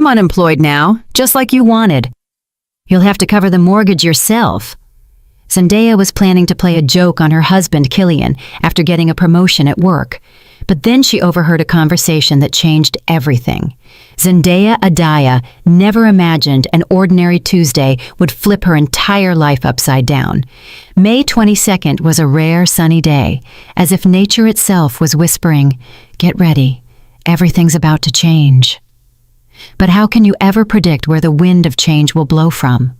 I'm unemployed now, just like you wanted. You'll have to cover the mortgage yourself. Zendaya was planning to play a joke on her husband, Killian, after getting a promotion at work. But then she overheard a conversation that changed everything. Zendaya Adaya never imagined an ordinary Tuesday would flip her entire life upside down. May 22nd was a rare sunny day, as if nature itself was whispering, "Get ready, everything's about to change." But how can you ever predict where the wind of change will blow from?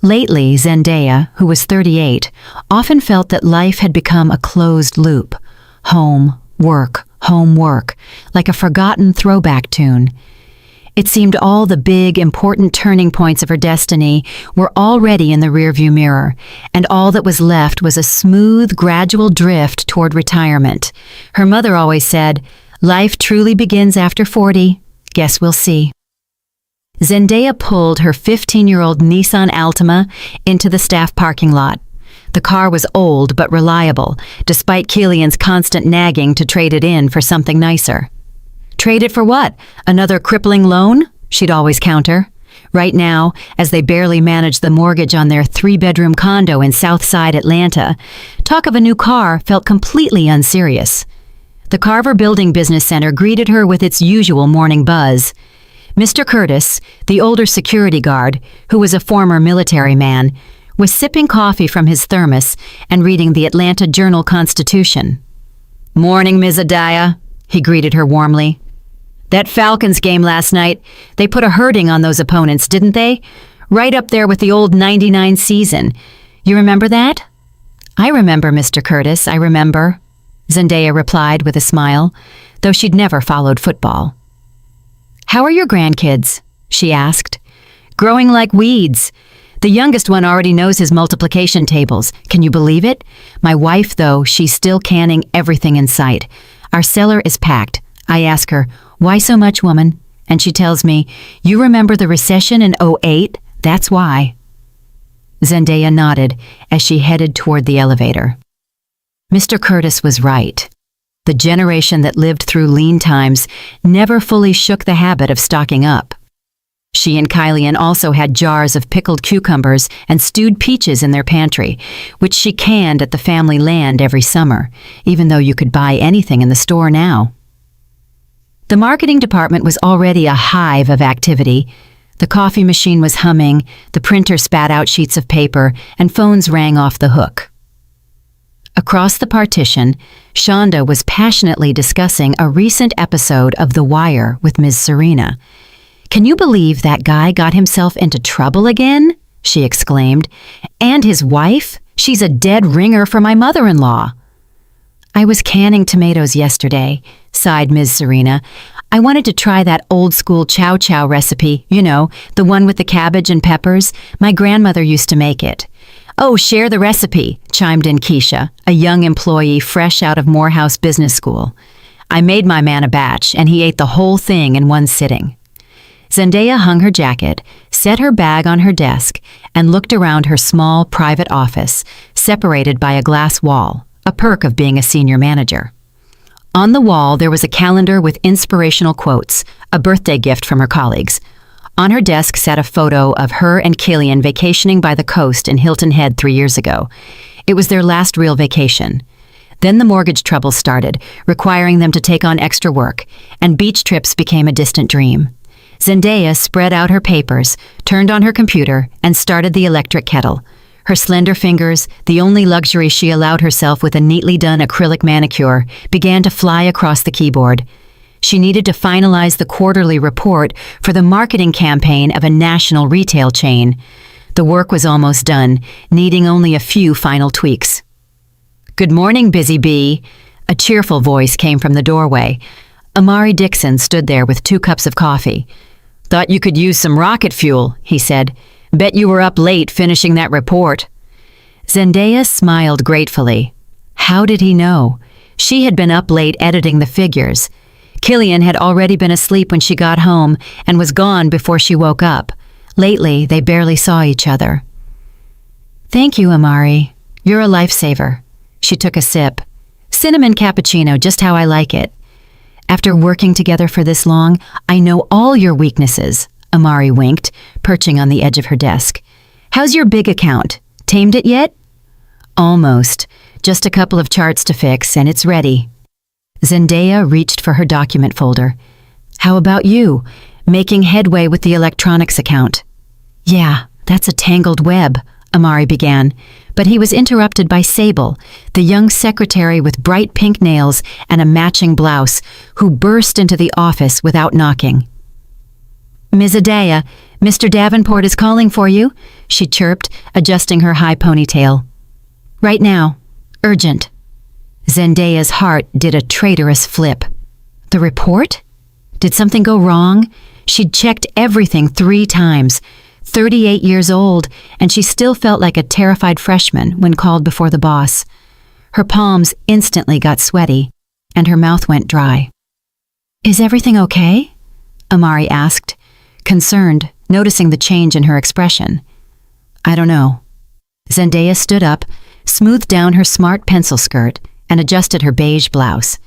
Lately, Zendaya, who was 38, often felt that life had become a closed loop. Home, work, like a forgotten throwback tune. It seemed all the big, important turning points of her destiny were already in the rearview mirror, and all that was left was a smooth, gradual drift toward retirement. Her mother always said, "Life truly begins after 40. Guess we'll see." Zendaya pulled her 15-year-old Nissan Altima into the staff parking lot. The car was old but reliable, despite Killian's constant nagging to trade it in for something nicer. Trade it for what? Another crippling loan? She'd always counter. Right now, as they barely managed the mortgage on their 3-bedroom condo in Southside Atlanta, talk of a new car felt completely unserious. The Carver Building Business Center greeted her with its usual morning buzz. Mr. Curtis, the older security guard, who was a former military man, was sipping coffee from his thermos and reading the Atlanta Journal-Constitution. "Morning, Ms. Adaya," he greeted her warmly. "That Falcons game last night, they put a hurting on those opponents, didn't they? Right up there with the old '99 season. You remember that?" "I remember, Mr. Curtis, I remember," Zendaya replied with a smile, though she'd never followed football. "How are your grandkids?" she asked. "Growing like weeds. The youngest one already knows his multiplication tables. Can you believe it? My wife, though, she's still canning everything in sight. Our cellar is packed. I ask her, 'Why so much, woman?' And she tells me, 'You remember the recession in '08? That's why.'" Zendaya nodded as she headed toward the elevator. Mr. Curtis was right. The generation that lived through lean times never fully shook the habit of stocking up. She and Killian also had jars of pickled cucumbers and stewed peaches in their pantry, which she canned at the family land every summer, even though you could buy anything in the store now. The marketing department was already a hive of activity. The coffee machine was humming, the printer spat out sheets of paper, and phones rang off the hook. Across the partition, Shonda was passionately discussing a recent episode of The Wire with Ms. Serena. "Can you believe that guy got himself into trouble again?" she exclaimed. "And his wife? She's a dead ringer for my mother-in-law." "I was canning tomatoes yesterday," sighed Ms. Serena. "I wanted to try that old-school chow chow recipe, you know, the one with the cabbage and peppers. My grandmother used to make it." "Oh, share the recipe," chimed in Keisha, a young employee fresh out of Morehouse Business School. "I made my man a batch, and he ate the whole thing in one sitting." Zendaya hung her jacket, set her bag on her desk, and looked around her small private office, separated by a glass wall, a perk of being a senior manager. On the wall, there was a calendar with inspirational quotes, a birthday gift from her colleagues. On her desk sat a photo of her and Killian vacationing by the coast in Hilton Head 3 years ago. It was their last real vacation. Then the mortgage troubles started, requiring them to take on extra work, and beach trips became a distant dream. Zendaya spread out her papers, turned on her computer, and started the electric kettle. Her slender fingers, the only luxury she allowed herself with a neatly done acrylic manicure, began to fly across the keyboard. She needed to finalize the quarterly report for the marketing campaign of a national retail chain. The work was almost done, needing only a few final tweaks. "Good morning, Busy Bee." A cheerful voice came from the doorway. Amari Dixon stood there with 2 cups of coffee. "Thought you could use some rocket fuel," he said. "Bet you were up late finishing that report." Zendaya smiled gratefully. How did he know? She had been up late editing the figures. Killian had already been asleep when she got home and was gone before she woke up. Lately, they barely saw each other. "Thank you, Amari. You're a lifesaver." She took a sip. "Cinnamon cappuccino, just how I like it." After working together for this long, I know all your weaknesses, Amari winked, perching on the edge of her desk. How's your big account? Tamed it yet? Almost. Just a couple of charts to fix, and it's ready. Zendaya reached for her document folder. How about you? Making headway with the electronics account. Yeah, that's a tangled web, Amari began, but he was interrupted by Sable, the young secretary with bright pink nails and a matching blouse, who burst into the office without knocking. Ms. Adaya, Mr. Davenport is calling for you, she chirped, adjusting her high ponytail. Right now. Urgent. Zendaya's heart did a traitorous flip. The report? Did something go wrong? She'd checked everything 3 times. 38 years old, and she still felt like a terrified freshman when called before the boss. Her palms instantly got sweaty, and her mouth went dry. Is everything okay? Amari asked, concerned, noticing the change in her expression. I don't know. Zendaya stood up, smoothed down her smart pencil skirt, and adjusted her beige blouse.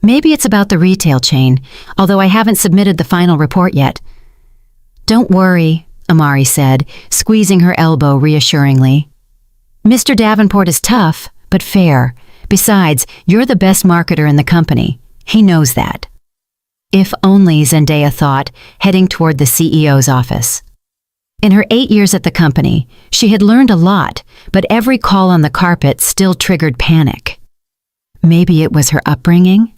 Maybe it's about the retail chain, although I haven't submitted the final report yet. Don't worry, Amari said, squeezing her elbow reassuringly. Mr. Davenport is tough, but fair. Besides, you're the best marketer in the company. He knows that. If only, Zendaya thought, heading toward the CEO's office. In her 8 years at the company, she had learned a lot, but every call on the carpet still triggered panic. Maybe it was her upbringing?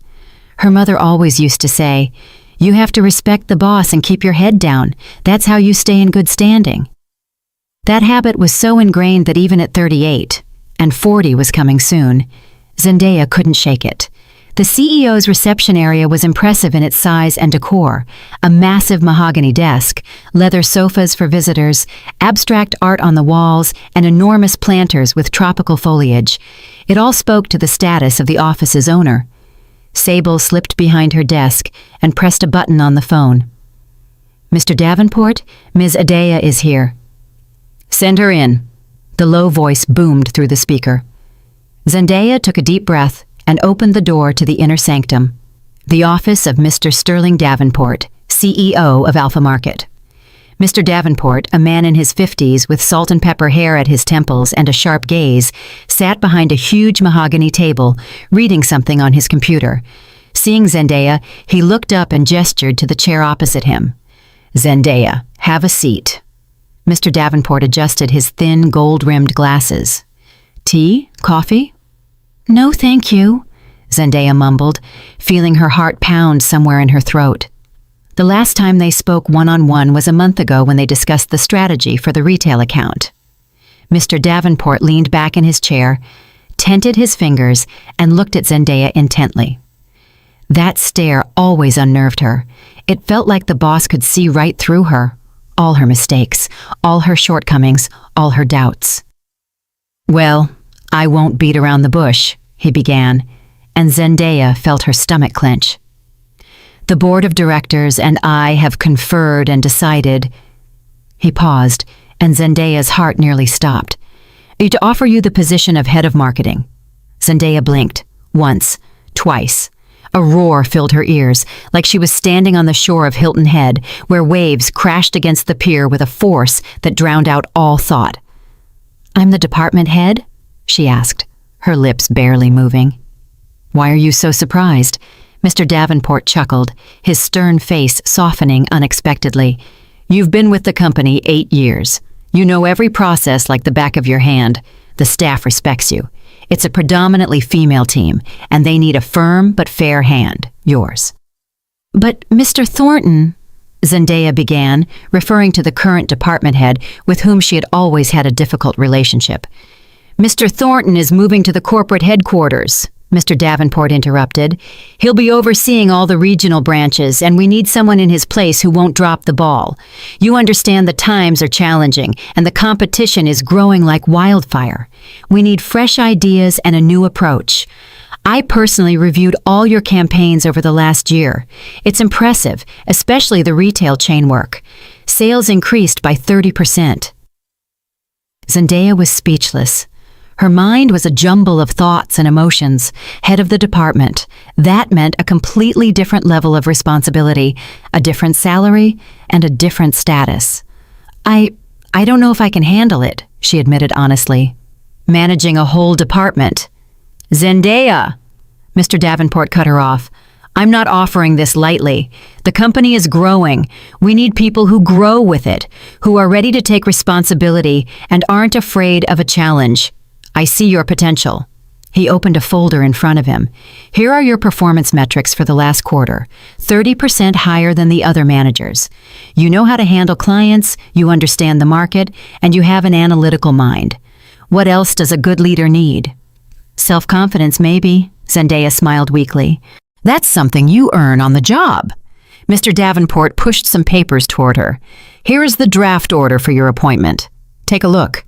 Her mother always used to say, "You have to respect the boss and keep your head down. That's how you stay in good standing." That habit was so ingrained that even at 38, and 40 was coming soon, Zendaya couldn't shake it. The CEO's reception area was impressive in its size and decor, a massive mahogany desk, leather sofas for visitors, abstract art on the walls, and enormous planters with tropical foliage. It all spoke to the status of the office's owner. Sable slipped behind her desk and pressed a button on the phone. Mr. Davenport, Ms. Adaya is here. Send her in. The low voice boomed through the speaker. Zendaya took a deep breath and opened the door to the inner sanctum, the office of Mr. Sterling Davenport, CEO of Alpha Market. Mr. Davenport, a man in his 50s with salt and pepper hair at his temples and a sharp gaze, sat behind a huge mahogany table, reading something on his computer. Seeing Zendaya, he looked up and gestured to the chair opposite him. Zendaya, have a seat. Mr. Davenport adjusted his thin, gold-rimmed glasses. Tea? Coffee? No, thank you, Zendaya mumbled, feeling her heart pound somewhere in her throat. The last time they spoke one-on-one was a month ago when they discussed the strategy for the retail account. Mr. Davenport leaned back in his chair, tented his fingers, and looked at Zendaya intently. That stare always unnerved her. It felt like the boss could see right through her, all her mistakes, all her shortcomings, all her doubts. Well, I won't beat around the bush, he began, and Zendaya felt her stomach clench. The board of directors and I have conferred and decided. He paused, and Zendaya's heart nearly stopped. To offer you the position of head of marketing. Zendaya blinked, once, twice. A roar filled her ears, like she was standing on the shore of Hilton Head, where waves crashed against the pier with a force that drowned out all thought. I'm the department head? She asked, her lips barely moving. Why are you so surprised? Mr. Davenport chuckled, his stern face softening unexpectedly. You've been with the company 8 years. You know every process like the back of your hand. The staff respects you. It's a predominantly female team, and they need a firm but fair hand, yours. But Mr. Thornton, Zendaya began, referring to the current department head with whom she had always had a difficult relationship. Mr. Thornton is moving to the corporate headquarters, Mr. Davenport interrupted. He'll be overseeing all the regional branches, and we need someone in his place who won't drop the ball. You understand the times are challenging, and the competition is growing like wildfire. We need fresh ideas and a new approach. I personally reviewed all your campaigns over the last year. It's impressive, especially the retail chain work. Sales increased by 30%. Zendaya was speechless. Her mind was a jumble of thoughts and emotions. Head of the department. That meant a completely different level of responsibility, a different salary, and a different status. I don't know if I can handle it, she admitted honestly. Managing a whole department. Zendaya! Mr. Davenport cut her off. I'm not offering this lightly. The company is growing. We need people who grow with it, who are ready to take responsibility and aren't afraid of a challenge. I see your potential. He opened a folder in front of him. Here are your performance metrics for the last quarter, 30% higher than the other managers. You know how to handle clients, you understand the market, and you have an analytical mind. What else does a good leader need? Self-confidence, maybe, Zendaya smiled weakly. That's something you earn on the job. Mr. Davenport pushed some papers toward her. Here is the draft order for your appointment. Take a look.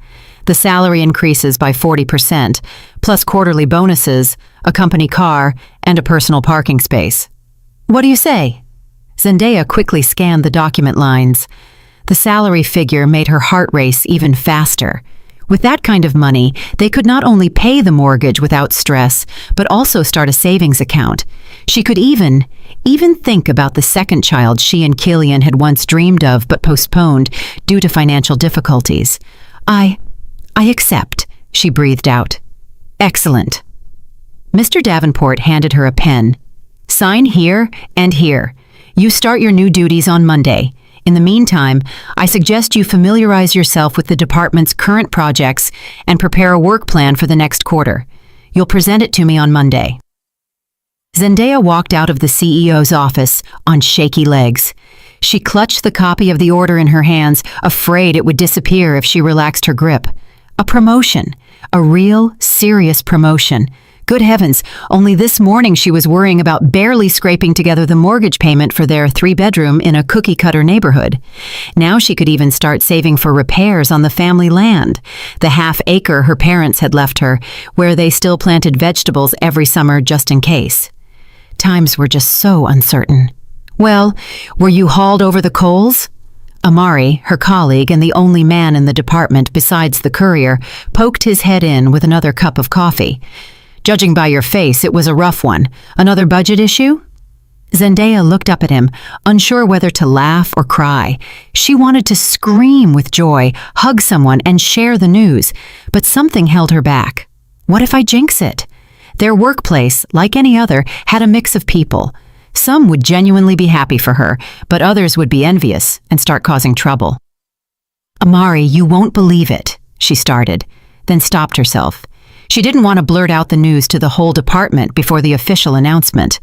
The salary increases by 40%, plus quarterly bonuses, a company car, and a personal parking space. What do you say? Zendaya quickly scanned the document lines. The salary figure made her heart race even faster. With that kind of money, they could not only pay the mortgage without stress, but also start a savings account. She could even think about the second child she and Killian had once dreamed of but postponed due to financial difficulties. I accept, she breathed out. Excellent. Mr. Davenport handed her a pen. Sign here and here. You start your new duties on Monday. In the meantime, I suggest you familiarize yourself with the department's current projects and prepare a work plan for the next quarter. You'll present it to me on Monday. Zendaya walked out of the CEO's office on shaky legs. She clutched the copy of the order in her hands, afraid it would disappear if she relaxed her grip. A promotion. A real, serious promotion. Good heavens, only this morning she was worrying about barely scraping together the mortgage payment for their 3-bedroom in a cookie-cutter neighborhood. Now she could even start saving for repairs on the family land, the half-acre her parents had left her, where they still planted vegetables every summer just in case. Times were just so uncertain. Well, were you hauled over the coals? Amari, her colleague and the only man in the department besides the courier, poked his head in with another cup of coffee. Judging by your face, it was a rough one. Another budget issue? Zendaya looked up at him, unsure whether to laugh or cry. She wanted to scream with joy, hug someone, and share the news, but something held her back. What if I jinx it? Their workplace, like any other, had a mix of people. Some would genuinely be happy for her, but others would be envious and start causing trouble. Amari, you won't believe it, she started, then stopped herself. She didn't want to blurt out the news to the whole department before the official announcement.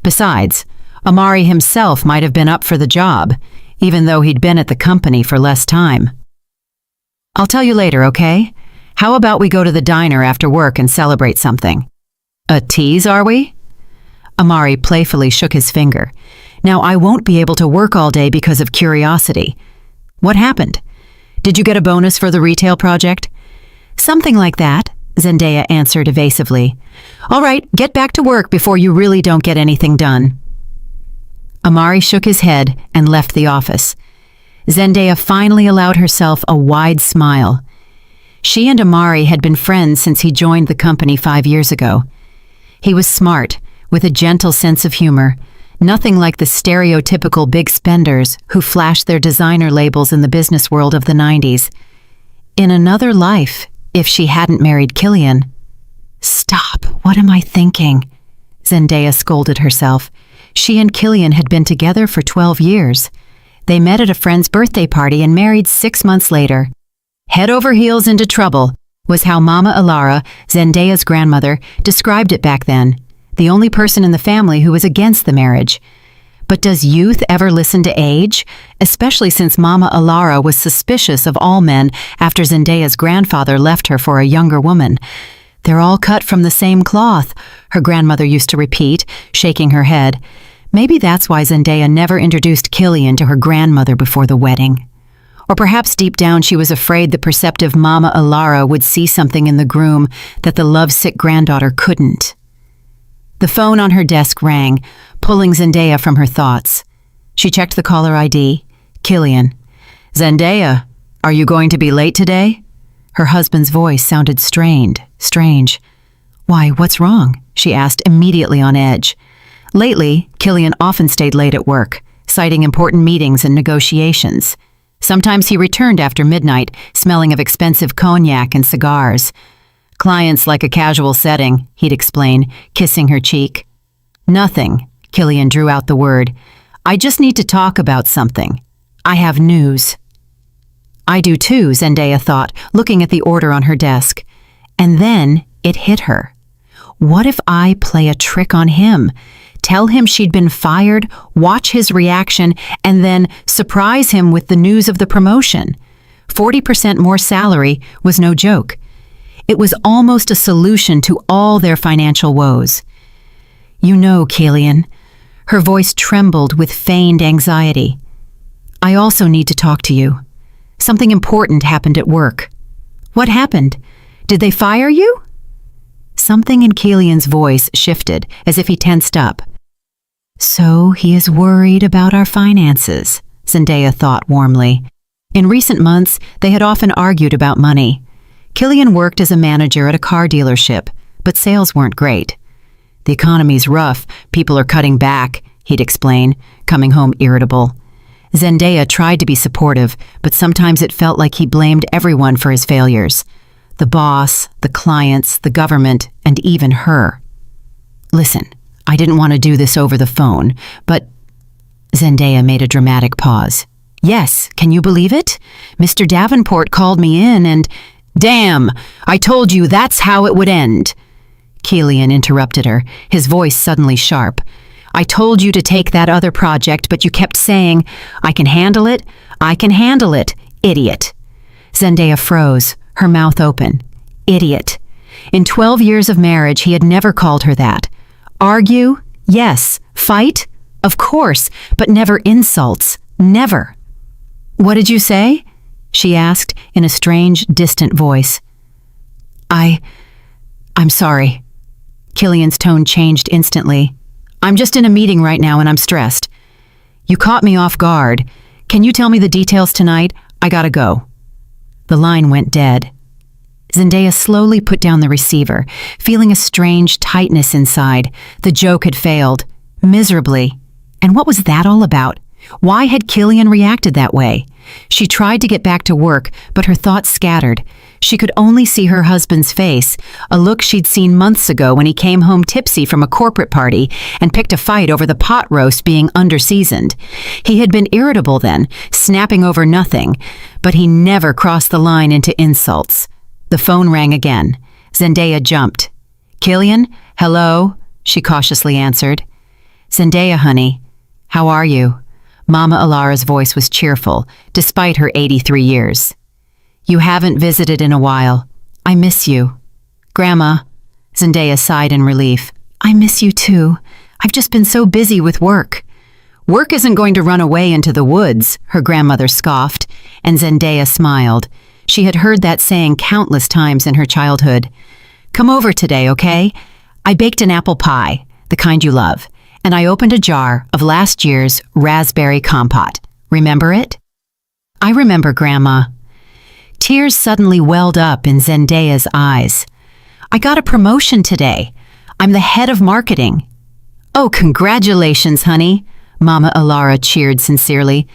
Besides, Amari himself might have been up for the job, even though he'd been at the company for less time. I'll tell you later, okay? How about we go to the diner after work and celebrate something? A tease, are we? Amari playfully shook his finger. Now I won't be able to work all day because of curiosity. What happened? Did you get a bonus for the retail project? Something like that, Zendaya answered evasively. All right, get back to work before you really don't get anything done. Amari shook his head and left the office. Zendaya finally allowed herself a wide smile. She and Amari had been friends since he joined the company 5 years ago. He was smart, with a gentle sense of humor, nothing like the stereotypical big spenders who flashed their designer labels in the business world of the 90s. In another life, if she hadn't married Killian. Stop, what am I thinking? Zendaya scolded herself. She and Killian had been together for 12 years. They met at a friend's birthday party and married 6 months later. Head over heels into trouble was how Mama Alara, Zendaya's grandmother, described it back then. The only person in the family who was against the marriage. But does youth ever listen to age? Especially since Mama Alara was suspicious of all men after Zendaya's grandfather left her for a younger woman. They're all cut from the same cloth, her grandmother used to repeat, shaking her head. Maybe that's why Zendaya never introduced Killian to her grandmother before the wedding. Or perhaps deep down she was afraid the perceptive Mama Alara would see something in the groom that the lovesick granddaughter couldn't. The phone on her desk rang, pulling Zendaya from her thoughts. She checked the caller ID. Killian. Zendaya, are you going to be late today? Her husband's voice sounded strange. "Why, what's wrong?" she asked, immediately on edge. Lately, Killian often stayed late at work, citing important meetings and negotiations. Sometimes he returned after midnight, smelling of expensive cognac and cigars. "Clients like a casual setting," he'd explain, kissing her cheek. "Nothing," Killian drew out the word. "I just need to talk about something. I have news." "I do too," Zendaya thought, looking at the order on her desk. And then it hit her. What if I play a trick on him? Tell him she'd been fired, watch his reaction, and then surprise him with the news of the promotion. 40% more salary was no joke. It was almost a solution to all their financial woes. "You know, Killian," her voice trembled with feigned anxiety. "I also need to talk to you. Something important happened at work." "What happened? Did they fire you?" Something in Killian's voice shifted, as if he tensed up. "So he is worried about our finances," Zendaya thought warmly. In recent months, they had often argued about money. Killian worked as a manager at a car dealership, but sales weren't great. "The economy's rough, people are cutting back," he'd explain, coming home irritable. Zendaya tried to be supportive, but sometimes it felt like he blamed everyone for his failures. The boss, the clients, the government, and even her. "Listen, I didn't want to do this over the phone, but..." Zendaya made a dramatic pause. "Yes, can you believe it? Mr. Davenport called me in and..." "Damn! I told you that's how it would end!" Killian interrupted her, his voice suddenly sharp. "I told you to take that other project, but you kept saying, 'I can handle it, I can handle it,' idiot." Zendaya froze, her mouth open. Idiot. In 12 years of marriage, he had never called her that. Argue? Yes. Fight? Of course, but never insults. Never. "What did you say?" she asked in a strange, distant voice. I'm sorry." Killian's tone changed instantly. "I'm just in a meeting right now and I'm stressed." "You caught me off guard. Can you tell me the details tonight? I gotta go." The line went dead. Zendaya slowly put down the receiver, feeling a strange tightness inside. The joke had failed. Miserably. And what was that all about? Why had Killian reacted that way? She tried to get back to work, but her thoughts scattered. She could only see her husband's face, a look she'd seen months ago when he came home tipsy from a corporate party and picked a fight over the pot roast being under-seasoned. He had been irritable then, snapping over nothing, but he never crossed the line into insults. The phone rang again. Zendaya jumped. "Killian? Hello?" she cautiously answered. "Zendaya, honey. How are you?" Mama Alara's voice was cheerful, despite her 83 years. "You haven't visited in a while. I miss you." "Grandma," Zendaya sighed in relief. "I miss you too. I've just been so busy with work." "Work isn't going to run away into the woods," her grandmother scoffed, and Zendaya smiled. She had heard that saying countless times in her childhood. "Come over today, okay? I baked an apple pie, the kind you love, and I opened a jar of last year's raspberry compote. Remember it?" "I remember, Grandma." Tears suddenly welled up in Zendaya's eyes. "I got a promotion today. I'm the head of marketing." "Oh, congratulations, honey," Mama Alara cheered sincerely.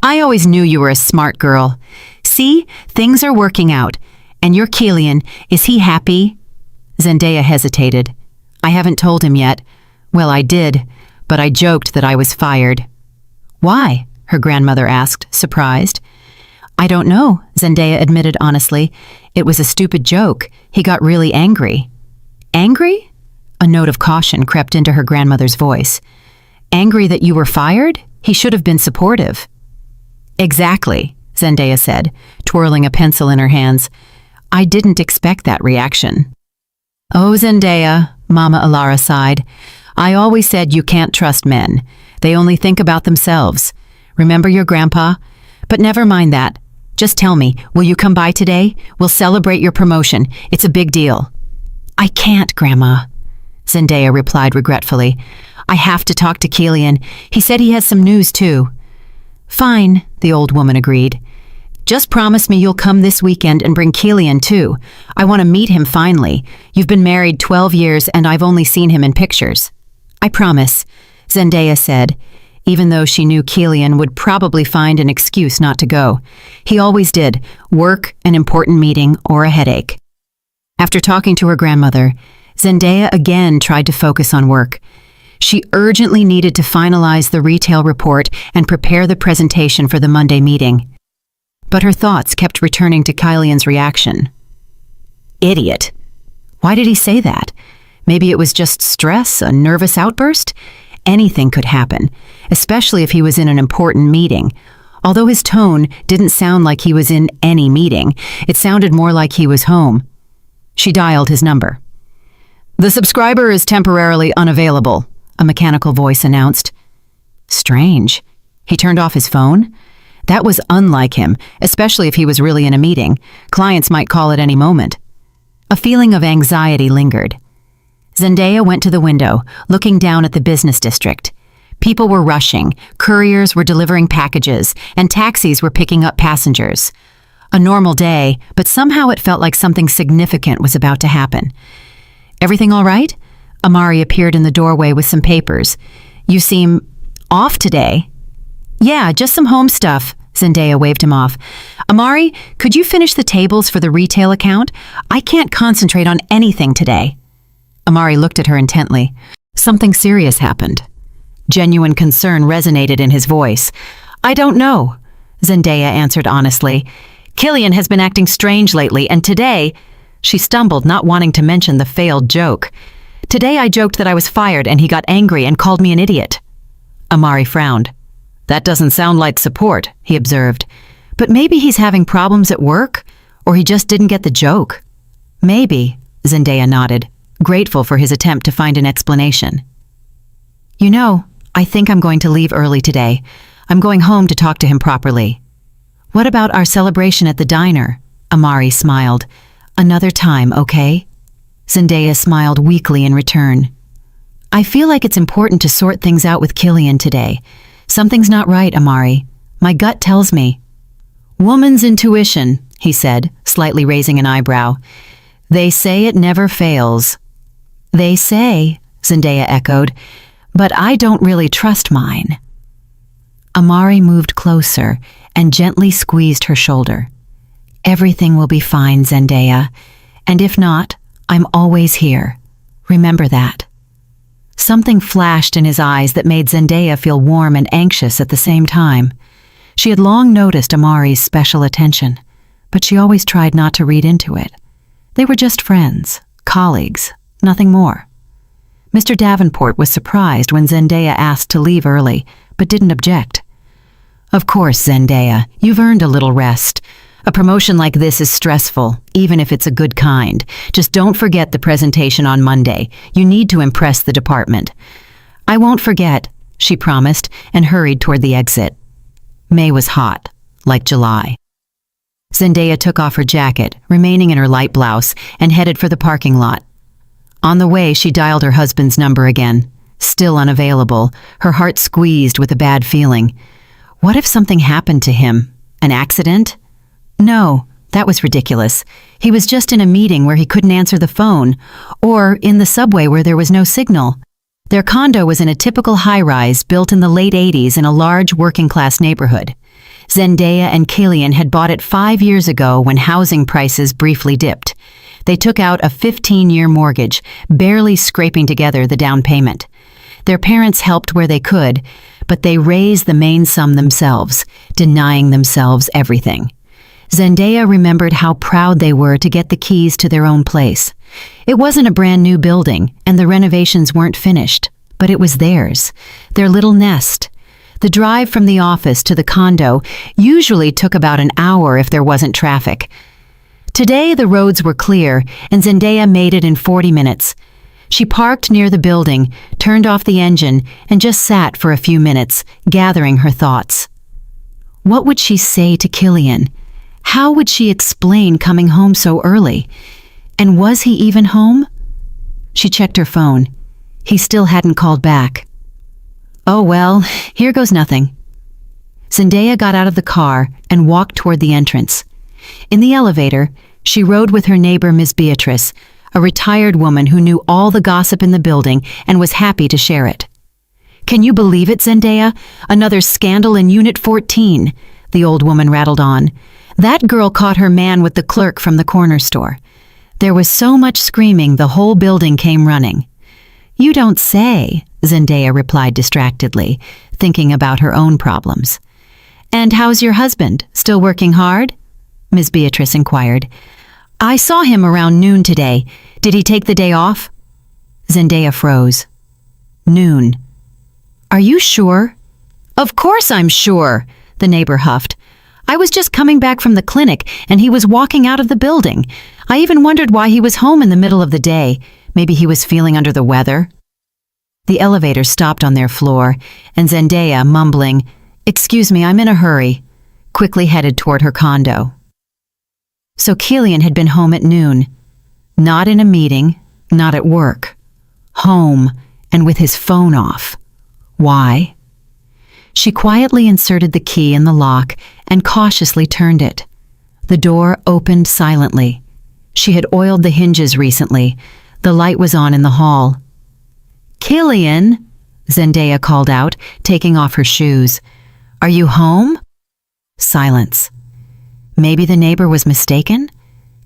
"I always knew you were a smart girl. See, things are working out. And your Killian, is he happy?" Zendaya hesitated. "I haven't told him yet. Well, I did, but I joked that I was fired." "Why?" her grandmother asked, surprised. "I don't know," Zendaya admitted honestly. "It was a stupid joke. He got really angry." "Angry?" A note of caution crept into her grandmother's voice. "Angry that you were fired? He should have been supportive." "Exactly," Zendaya said, twirling a pencil in her hands. "I didn't expect that reaction." "Oh, Zendaya," Mama Alara sighed. "I always said you can't trust men. They only think about themselves. Remember your grandpa? But never mind that. Just tell me, will you come by today? We'll celebrate your promotion. It's a big deal." "I can't, Grandma," Zendaya replied regretfully. "I have to talk to Killian. He said he has some news too." "Fine," the old woman agreed. Just promise me you'll come this weekend and bring Killian too. I want to meet him finally. You've been married 12 years and I've only seen him in pictures. I promise, Zendaya said, even though she knew Killian would probably find an excuse not to go. He always did, work, an important meeting, or a headache. After talking to her grandmother, Zendaya again tried to focus on work. She urgently needed to finalize the retail report and prepare the presentation for the Monday meeting. But her thoughts kept returning to Killian's reaction. Idiot. Why did he say that? Maybe it was just stress, a nervous outburst? Anything could happen, especially if he was in an important meeting. Although his tone didn't sound like he was in any meeting, it sounded more like he was home. She dialed his number. "The subscriber is temporarily unavailable," a mechanical voice announced. Strange. He turned off his phone? That was unlike him, especially if he was really in a meeting. Clients might call at any moment. A feeling of anxiety lingered. Zendaya went to the window, looking down at the business district. People were rushing, couriers were delivering packages, and taxis were picking up passengers. A normal day, but somehow it felt like something significant was about to happen. "Everything all right?" Amari appeared in the doorway with some papers. "You seem off today." "Yeah, just some home stuff," Zendaya waved him off. "Amari, could you finish the tables for the retail account? I can't concentrate on anything today." Amari looked at her intently. Something serious happened. Genuine concern resonated in his voice. "I don't know," Zendaya answered honestly. "Killian has been acting strange lately, and today—" She stumbled, not wanting to mention the failed joke. "Today I joked that I was fired and he got angry and called me an idiot." Amari frowned. "That doesn't sound like support," he observed. "But maybe he's having problems at work? Or he just didn't get the joke?" "Maybe," Zendaya nodded, grateful for his attempt to find an explanation. "You know, I think I'm going to leave early today. I'm going home to talk to him properly." "What about our celebration at the diner?" Amari smiled. "Another time, okay?" Zendaya smiled weakly in return. "I feel like it's important to sort things out with Killian today. Something's not right, Amari. My gut tells me." "Woman's intuition," he said, slightly raising an eyebrow. "They say it never fails." "They say," Zendaya echoed, "but I don't really trust mine." Amari moved closer and gently squeezed her shoulder. "Everything will be fine, Zendaya. And if not, I'm always here. Remember that." Something flashed in his eyes that made Zendaya feel warm and anxious at the same time. She had long noticed Amari's special attention, but she always tried not to read into it. They were just friends, colleagues, nothing more. Mr. Davenport was surprised when Zendaya asked to leave early, but didn't object. "Of course, Zendaya, you've earned a little rest. A promotion like this is stressful, even if it's a good kind. Just don't forget the presentation on Monday. You need to impress the department." "I won't forget," she promised and hurried toward the exit. May was hot, like July. Zendaya took off her jacket, remaining in her light blouse, and headed for the parking lot. On the way, she dialed her husband's number again. Still unavailable, her heart squeezed with a bad feeling. What if something happened to him? An accident? No, that was ridiculous. He was just in a meeting where he couldn't answer the phone, or in the subway where there was no signal. Their condo was in a typical high-rise built in the late 80s in a large working-class neighborhood. Zendaya and Killian had bought it 5 years ago when housing prices briefly dipped. They took out a 15-year mortgage, barely scraping together the down payment. Their parents helped where they could, but they raised the main sum themselves, denying themselves everything. Zendaya remembered how proud they were to get the keys to their own place. It wasn't a brand new building, and the renovations weren't finished, but it was theirs, their little nest. The drive from the office to the condo usually took about an hour if there wasn't traffic. Today the roads were clear, and Zendaya made it in 40 minutes. She parked near the building, turned off the engine, and just sat for a few minutes, gathering her thoughts. What would she say to Killian? How would she explain coming home so early? And was he even home? She checked her phone. He still hadn't called back. Oh well, here goes nothing. Zendaya got out of the car and walked toward the entrance. In the elevator, she rode with her neighbor, Miss Beatrice, a retired woman who knew all the gossip in the building and was happy to share it. "Can you believe it, Zendaya? Another scandal in Unit 14, the old woman rattled on. That girl caught her man with the clerk from the corner store. There was so much screaming, the whole building came running." "You don't say," Zendaya replied distractedly, thinking about her own problems. "And how's your husband? Still working hard?" Ms. Beatrice inquired. "I saw him around noon today. Did he take the day off?" Zendaya froze. "Noon. Are you sure?" "Of course I'm sure," the neighbor huffed. "I was just coming back from the clinic and he was walking out of the building. I even wondered why he was home in the middle of the day. Maybe he was feeling under the weather." The elevator stopped on their floor, and Zendaya, mumbling, "Excuse me, I'm in a hurry," quickly headed toward her condo. So Killian had been home at noon. Not in a meeting, not at work. Home, and with his phone off. Why? She quietly inserted the key in the lock and cautiously turned it. The door opened silently. She had oiled the hinges recently. The light was on in the hall. "Killian," Zendaya called out, taking off her shoes. "Are you home?" Silence. Maybe the neighbor was mistaken?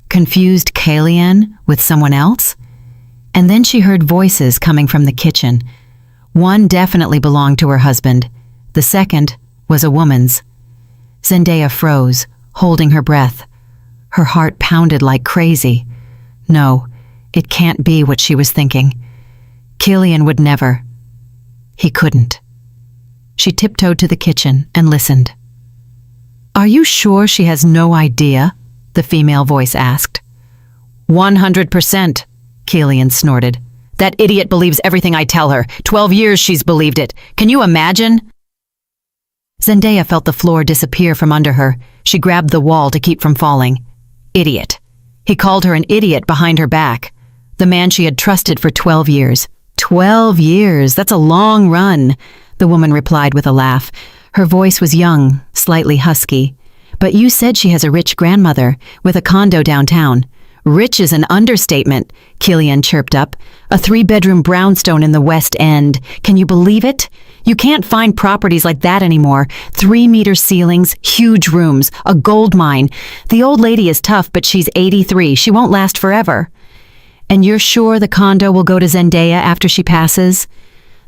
Confused Killian with someone else? And then she heard voices coming from the kitchen. One definitely belonged to her husband. The second was a woman's. Zendaya froze, holding her breath. Her heart pounded like crazy. No, it can't be what she was thinking. Killian would never. He couldn't. She tiptoed to the kitchen and listened. "Are you sure she has no idea?" the female voice asked. 100%, Killian snorted. "That idiot believes everything I tell her. 12 years she's believed it. Can you imagine?" Zendaya felt the floor disappear from under her. She grabbed the wall to keep from falling. Idiot. He called her an idiot behind her back. The man she had trusted for 12 years. 12 years, that's a long run, the woman replied with a laugh. Her voice was young, slightly husky. "But you said she has a rich grandmother, with a condo downtown." "Rich is an understatement," Killian chirped up. "A 3-bedroom brownstone in the West End. Can you believe it? You can't find properties like that anymore. 3-meter ceilings, huge rooms, a gold mine. The old lady is tough, but she's 83. She won't last forever." "And you're sure the condo will go to Zendaya after she passes?"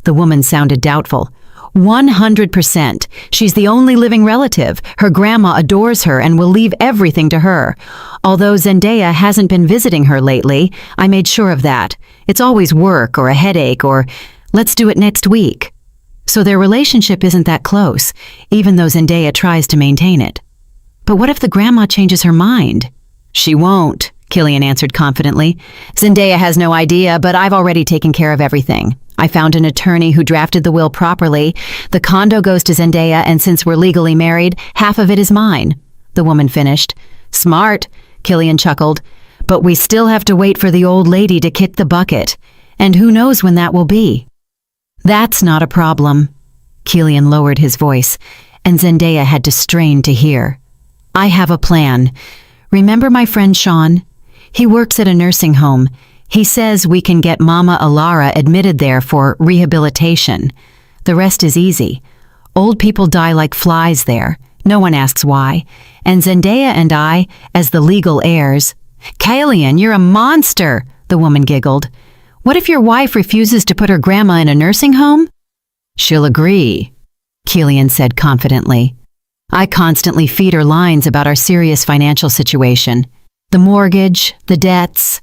The woman sounded doubtful. 100%. She's the only living relative. Her grandma adores her and will leave everything to her. Although Zendaya hasn't been visiting her lately, I made sure of that. It's always work or a headache or, "Let's do it next week." So their relationship isn't that close, even though Zendaya tries to maintain it. But what if the grandma changes her mind? "She won't," Killian answered confidently. "Zendaya has no idea, but I've already taken care of everything. I found an attorney who drafted the will properly. The condo goes to Zendaya, and since we're legally married, half of it is mine," the woman finished. "Smart," Killian chuckled. "But we still have to wait for the old lady to kick the bucket. And who knows when that will be?" "That's not a problem." Killian lowered his voice, and Zendaya had to strain to hear. "I have a plan. Remember my friend Sean? He works at a nursing home. He says we can get Mama Alara admitted there for rehabilitation. The rest is easy. Old people die like flies there. No one asks why. And Zendaya and I, as the legal heirs..." "Killian, you're a monster," the woman giggled. "What if your wife refuses to put her grandma in a nursing home?" "She'll agree," Killian said confidently. "I constantly feed her lines about our serious financial situation. The mortgage, the debts.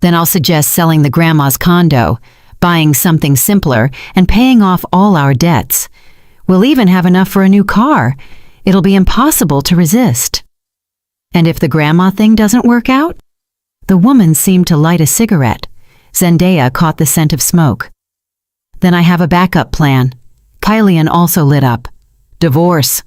Then I'll suggest selling the grandma's condo, buying something simpler, and paying off all our debts. We'll even have enough for a new car. It'll be impossible to resist." "And if the grandma thing doesn't work out?" The woman seemed to light a cigarette. Zendaya caught the scent of smoke. "Then I have a backup plan." Killian also lit up. "Divorce.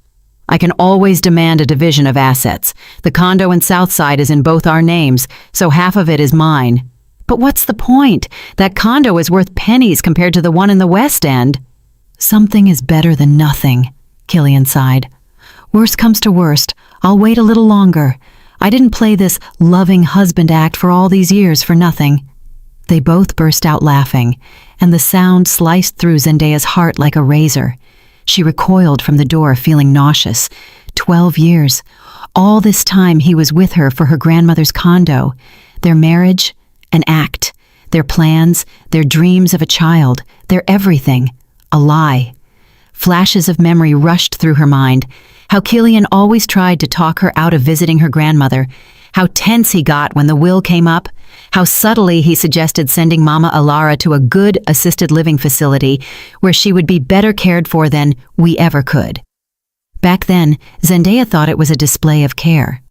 I can always demand a division of assets. The condo in Southside is in both our names, so half of it is mine." "But what's the point? That condo is worth pennies compared to the one in the West End." "Something is better than nothing," Killian sighed. Worst comes to worst, I'll wait a little longer. I didn't play this loving husband act for all these years for nothing." They both burst out laughing, and the sound sliced through Zendaya's heart like a razor. She recoiled from the door, feeling nauseous. 12 years. All this time he was with her for her grandmother's condo. Their marriage, an act. Their plans, their dreams of a child, their everything, a lie. Flashes of memory rushed through her mind. How Killian always tried to talk her out of visiting her grandmother. How tense he got when the will came up. How subtly he suggested sending Mama Alara to a good assisted living facility where she would be better cared for than we ever could. Back then, Zendaya thought it was a display of care.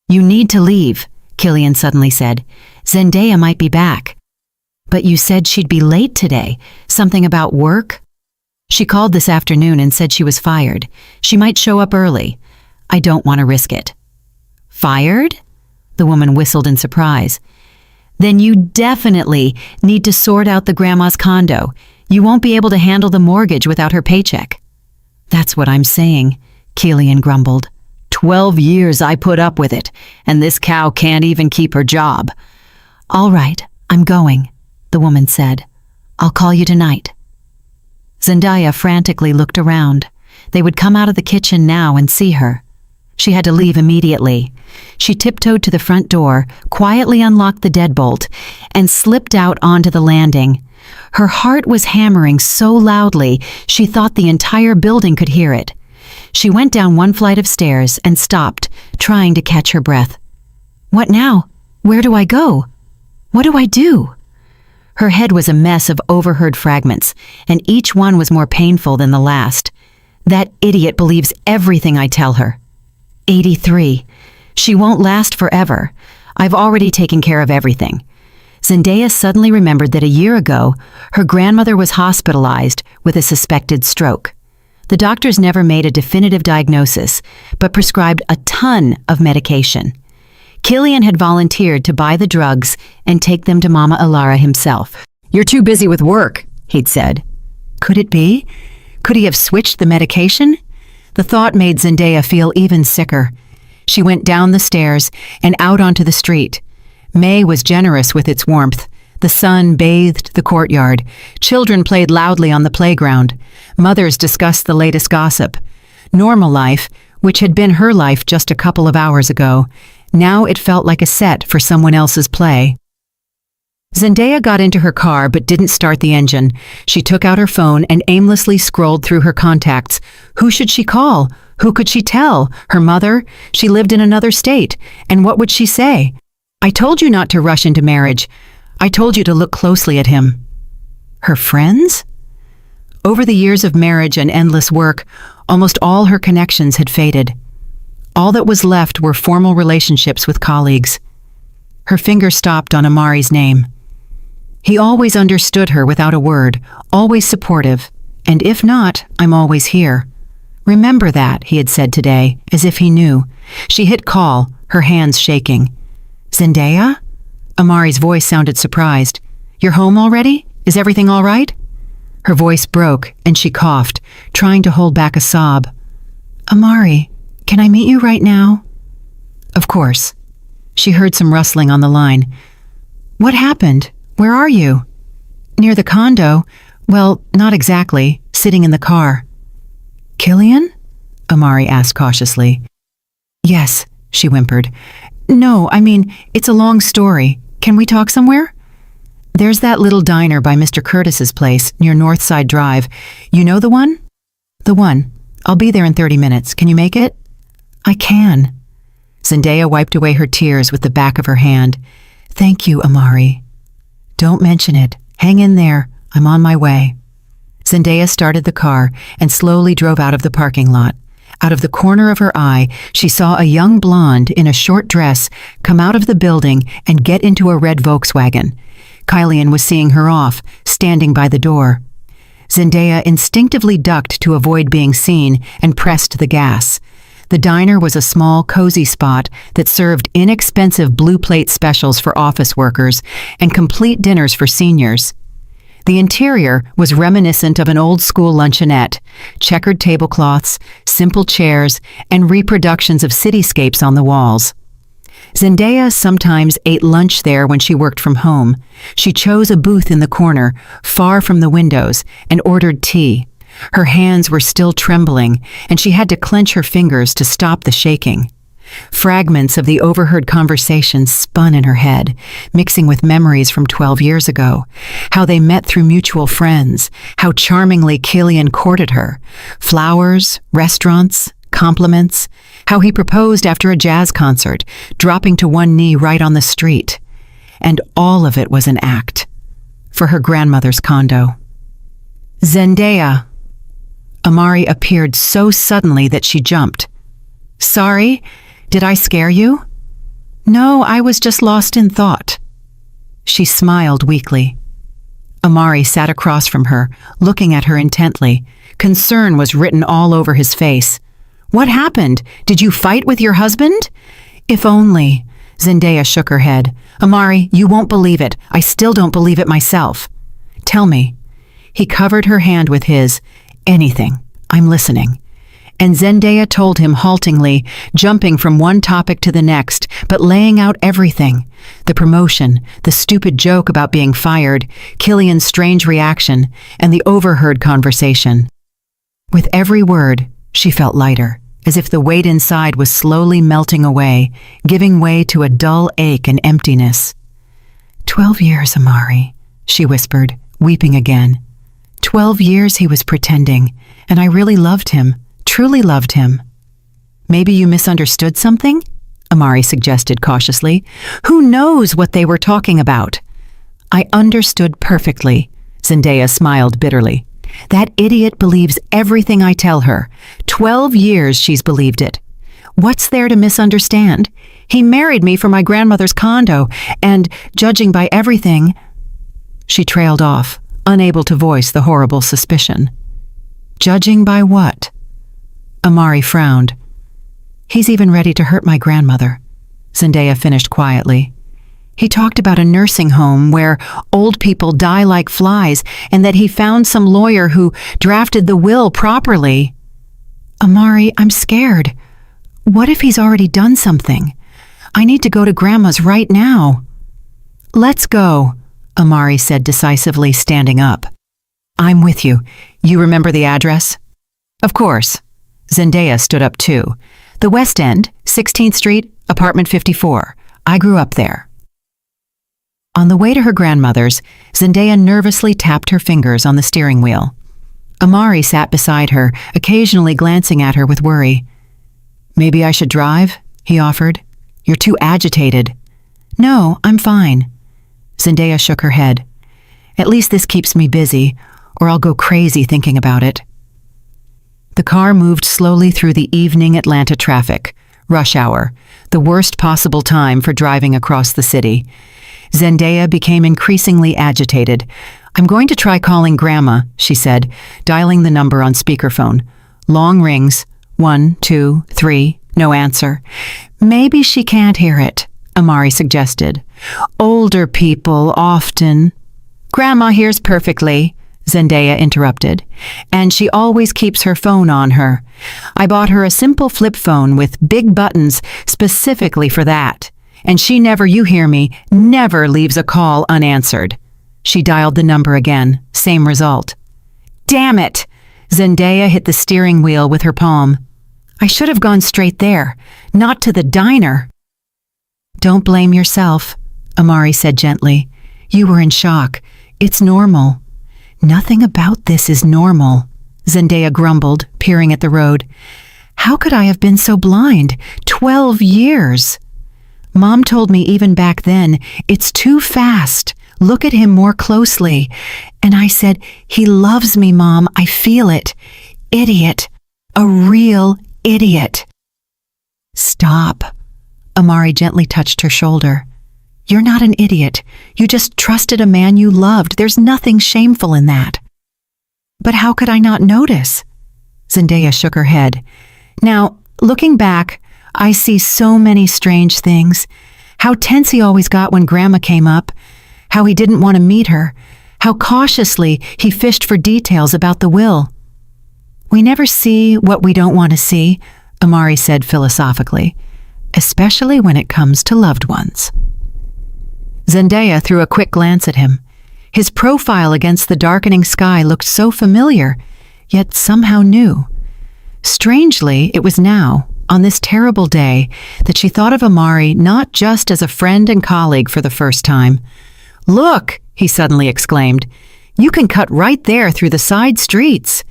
"You need to leave," Killian suddenly said. "Zendaya might be back." "But you said she'd be late today. Something about work?" "She called this afternoon and said she was fired. She might show up early. I don't want to risk it." "Fired?" The woman whistled in surprise. "Then you definitely need to sort out the grandma's condo. You won't be able to handle the mortgage without her paycheck." "That's what I'm saying," Killian grumbled. 12 years I put up with it, and this cow can't even keep her job." "All right, I'm going," the woman said. "I'll call you tonight." Zendaya frantically looked around. They would come out of the kitchen now and see her. She had to leave immediately. She tiptoed to the front door, quietly unlocked the deadbolt, and slipped out onto the landing. Her heart was hammering so loudly she thought the entire building could hear it. She went down one flight of stairs and stopped, trying to catch her breath. "What now? Where do I go? What do I do?" Her head was a mess of overheard fragments, and each one was more painful than the last. "That idiot believes everything I tell her. 83. She won't last forever. I've already taken care of everything." Zendaya suddenly remembered that a year ago, her grandmother was hospitalized with a suspected stroke. The doctors never made a definitive diagnosis, but prescribed a ton of medication. Killian had volunteered to buy the drugs and take them to Mama Alara himself. "You're too busy with work," he'd said. Could it be? Could he have switched the medication? The thought made Zendaya feel even sicker. She went down the stairs and out onto the street. May was generous with its warmth. The sun bathed the courtyard. Children played loudly on the playground. Mothers discussed the latest gossip. Normal life, which had been her life just a couple of hours ago, now it felt like a set for someone else's play. Zendaya got into her car but didn't start the engine. She took out her phone and aimlessly scrolled through her contacts. Who should she call? Who could she tell? Her mother? She lived in another state. And what would she say? "I told you not to rush into marriage. I told you to look closely at him." Her friends? Over the years of marriage and endless work, almost all her connections had faded. All that was left were formal relationships with colleagues. Her finger stopped on Amari's name. He always understood her without a word, always supportive, and if not, I'm always here. "Remember that," he had said today, as if he knew. She hit call, her hands shaking. "Zendaya?" Amari's voice sounded surprised. "You're home already? Is everything all right?" Her voice broke, and she coughed, trying to hold back a sob. "Amari, can I meet you right now?" "Of course." She heard some rustling on the line. "What happened? Where are you?" "Near the condo. Well, not exactly. Sitting in the car." "Killian?" Amari asked cautiously. "Yes," she whimpered. "No, I mean, it's a long story. Can we talk somewhere?" "There's that little diner by Mr. Curtis's place near Northside Drive. You know the one?" "The one. I'll be there in 30 minutes. Can you make it?" "I can." Zendaya wiped away her tears with the back of her hand. "Thank you, Amari." "Don't mention it. Hang in there. I'm on my way." Zendaya started the car and slowly drove out of the parking lot. Out of the corner of her eye, she saw a young blonde in a short dress come out of the building and get into a red Volkswagen. Killian was seeing her off, standing by the door. Zendaya instinctively ducked to avoid being seen and pressed the gas. The diner was a small, cozy spot that served inexpensive blue plate specials for office workers and complete dinners for seniors. The interior was reminiscent of an old-school luncheonette: checkered tablecloths, simple chairs, and reproductions of cityscapes on the walls. Zendaya sometimes ate lunch there when she worked from home. She chose a booth in the corner, far from the windows, and ordered tea. Her hands were still trembling, and she had to clench her fingers to stop the shaking. Fragments of the overheard conversation spun in her head, mixing with memories from 12 years ago. How they met through mutual friends, how charmingly Killian courted her. Flowers, restaurants, compliments, how he proposed after a jazz concert, dropping to one knee right on the street. And all of it was an act for her grandmother's condo. Zendaya. Amari appeared so suddenly that she jumped. Sorry? Did I scare you? No, I was just lost in thought. She smiled weakly. Amari sat across from her, looking at her intently. Concern was written all over his face. What happened? Did you fight with your husband? If only. Zendaya shook her head. Amari, you won't believe it. I still don't believe it myself. Tell me. He covered her hand with his. Anything. I'm listening. And Zendaya told him haltingly, jumping from one topic to the next, but laying out everything. The promotion, the stupid joke about being fired, Killian's strange reaction, and the overheard conversation. With every word, she felt lighter, as if the weight inside was slowly melting away, giving way to a dull ache and emptiness. 12 years, Amari, she whispered, weeping again. 12 years he was pretending, and I really loved him. Truly loved him. Maybe you misunderstood something? Amari suggested cautiously. Who knows what they were talking about? I understood perfectly. Zendaya smiled bitterly. That idiot believes everything I tell her. 12 years she's believed it. What's there to misunderstand? He married me for my grandmother's condo, and, judging by everything... She trailed off, unable to voice the horrible suspicion. Judging by what? Amari frowned. He's even ready to hurt my grandmother, Zendaya finished quietly. He talked about a nursing home where old people die like flies and that he found some lawyer who drafted the will properly. Amari, I'm scared. What if he's already done something? I need to go to Grandma's right now. Let's go, Amari said decisively, standing up. I'm with you. You remember the address? Of course. Zendaya stood up too. The West End, 16th Street, apartment 54. I grew up there. On the way to her grandmother's, Zendaya nervously tapped her fingers on the steering wheel. Amari sat beside her, occasionally glancing at her with worry. Maybe I should drive, he offered. You're too agitated. No, I'm fine. Zendaya shook her head. At least this keeps me busy, or I'll go crazy thinking about it. The car moved slowly through the evening Atlanta traffic, rush hour, the worst possible time for driving across the city. Zendaya became increasingly agitated. I'm going to try calling Grandma, she said, dialing the number on speakerphone. Long rings, 1, 2, 3, no answer. Maybe she can't hear it, Amari suggested. Older people often. Grandma hears perfectly, Zendaya interrupted, and she always keeps her phone on her. I bought her a simple flip phone with big buttons specifically for that, and she never, you hear me, never leaves a call unanswered. She dialed the number again, same result. Damn it! Zendaya hit the steering wheel with her palm. I should have gone straight there, not to the diner. Don't blame yourself, Amari said gently. You were in shock. It's normal. Nothing about this is normal, Zendaya grumbled, peering at the road. How could I have been so blind? 12 years! Mom told me even back then, it's too fast. Look at him more closely. And I said, he loves me, Mom. I feel it. Idiot. A real idiot. Stop. Amari gently touched her shoulder. You're not an idiot. You just trusted a man you loved. There's nothing shameful in that. But how could I not notice? Zendaya shook her head. Now, looking back, I see so many strange things. How tense he always got when Grandma came up. How he didn't want to meet her. How cautiously he fished for details about the will. We never see what we don't want to see, Amari said philosophically, especially when it comes to loved ones. Zendaya threw a quick glance at him. His profile against the darkening sky looked so familiar, yet somehow new. Strangely, it was now, on this terrible day, that she thought of Amari not just as a friend and colleague for the first time. "Look," he suddenly exclaimed, "you can cut right there through the side streets."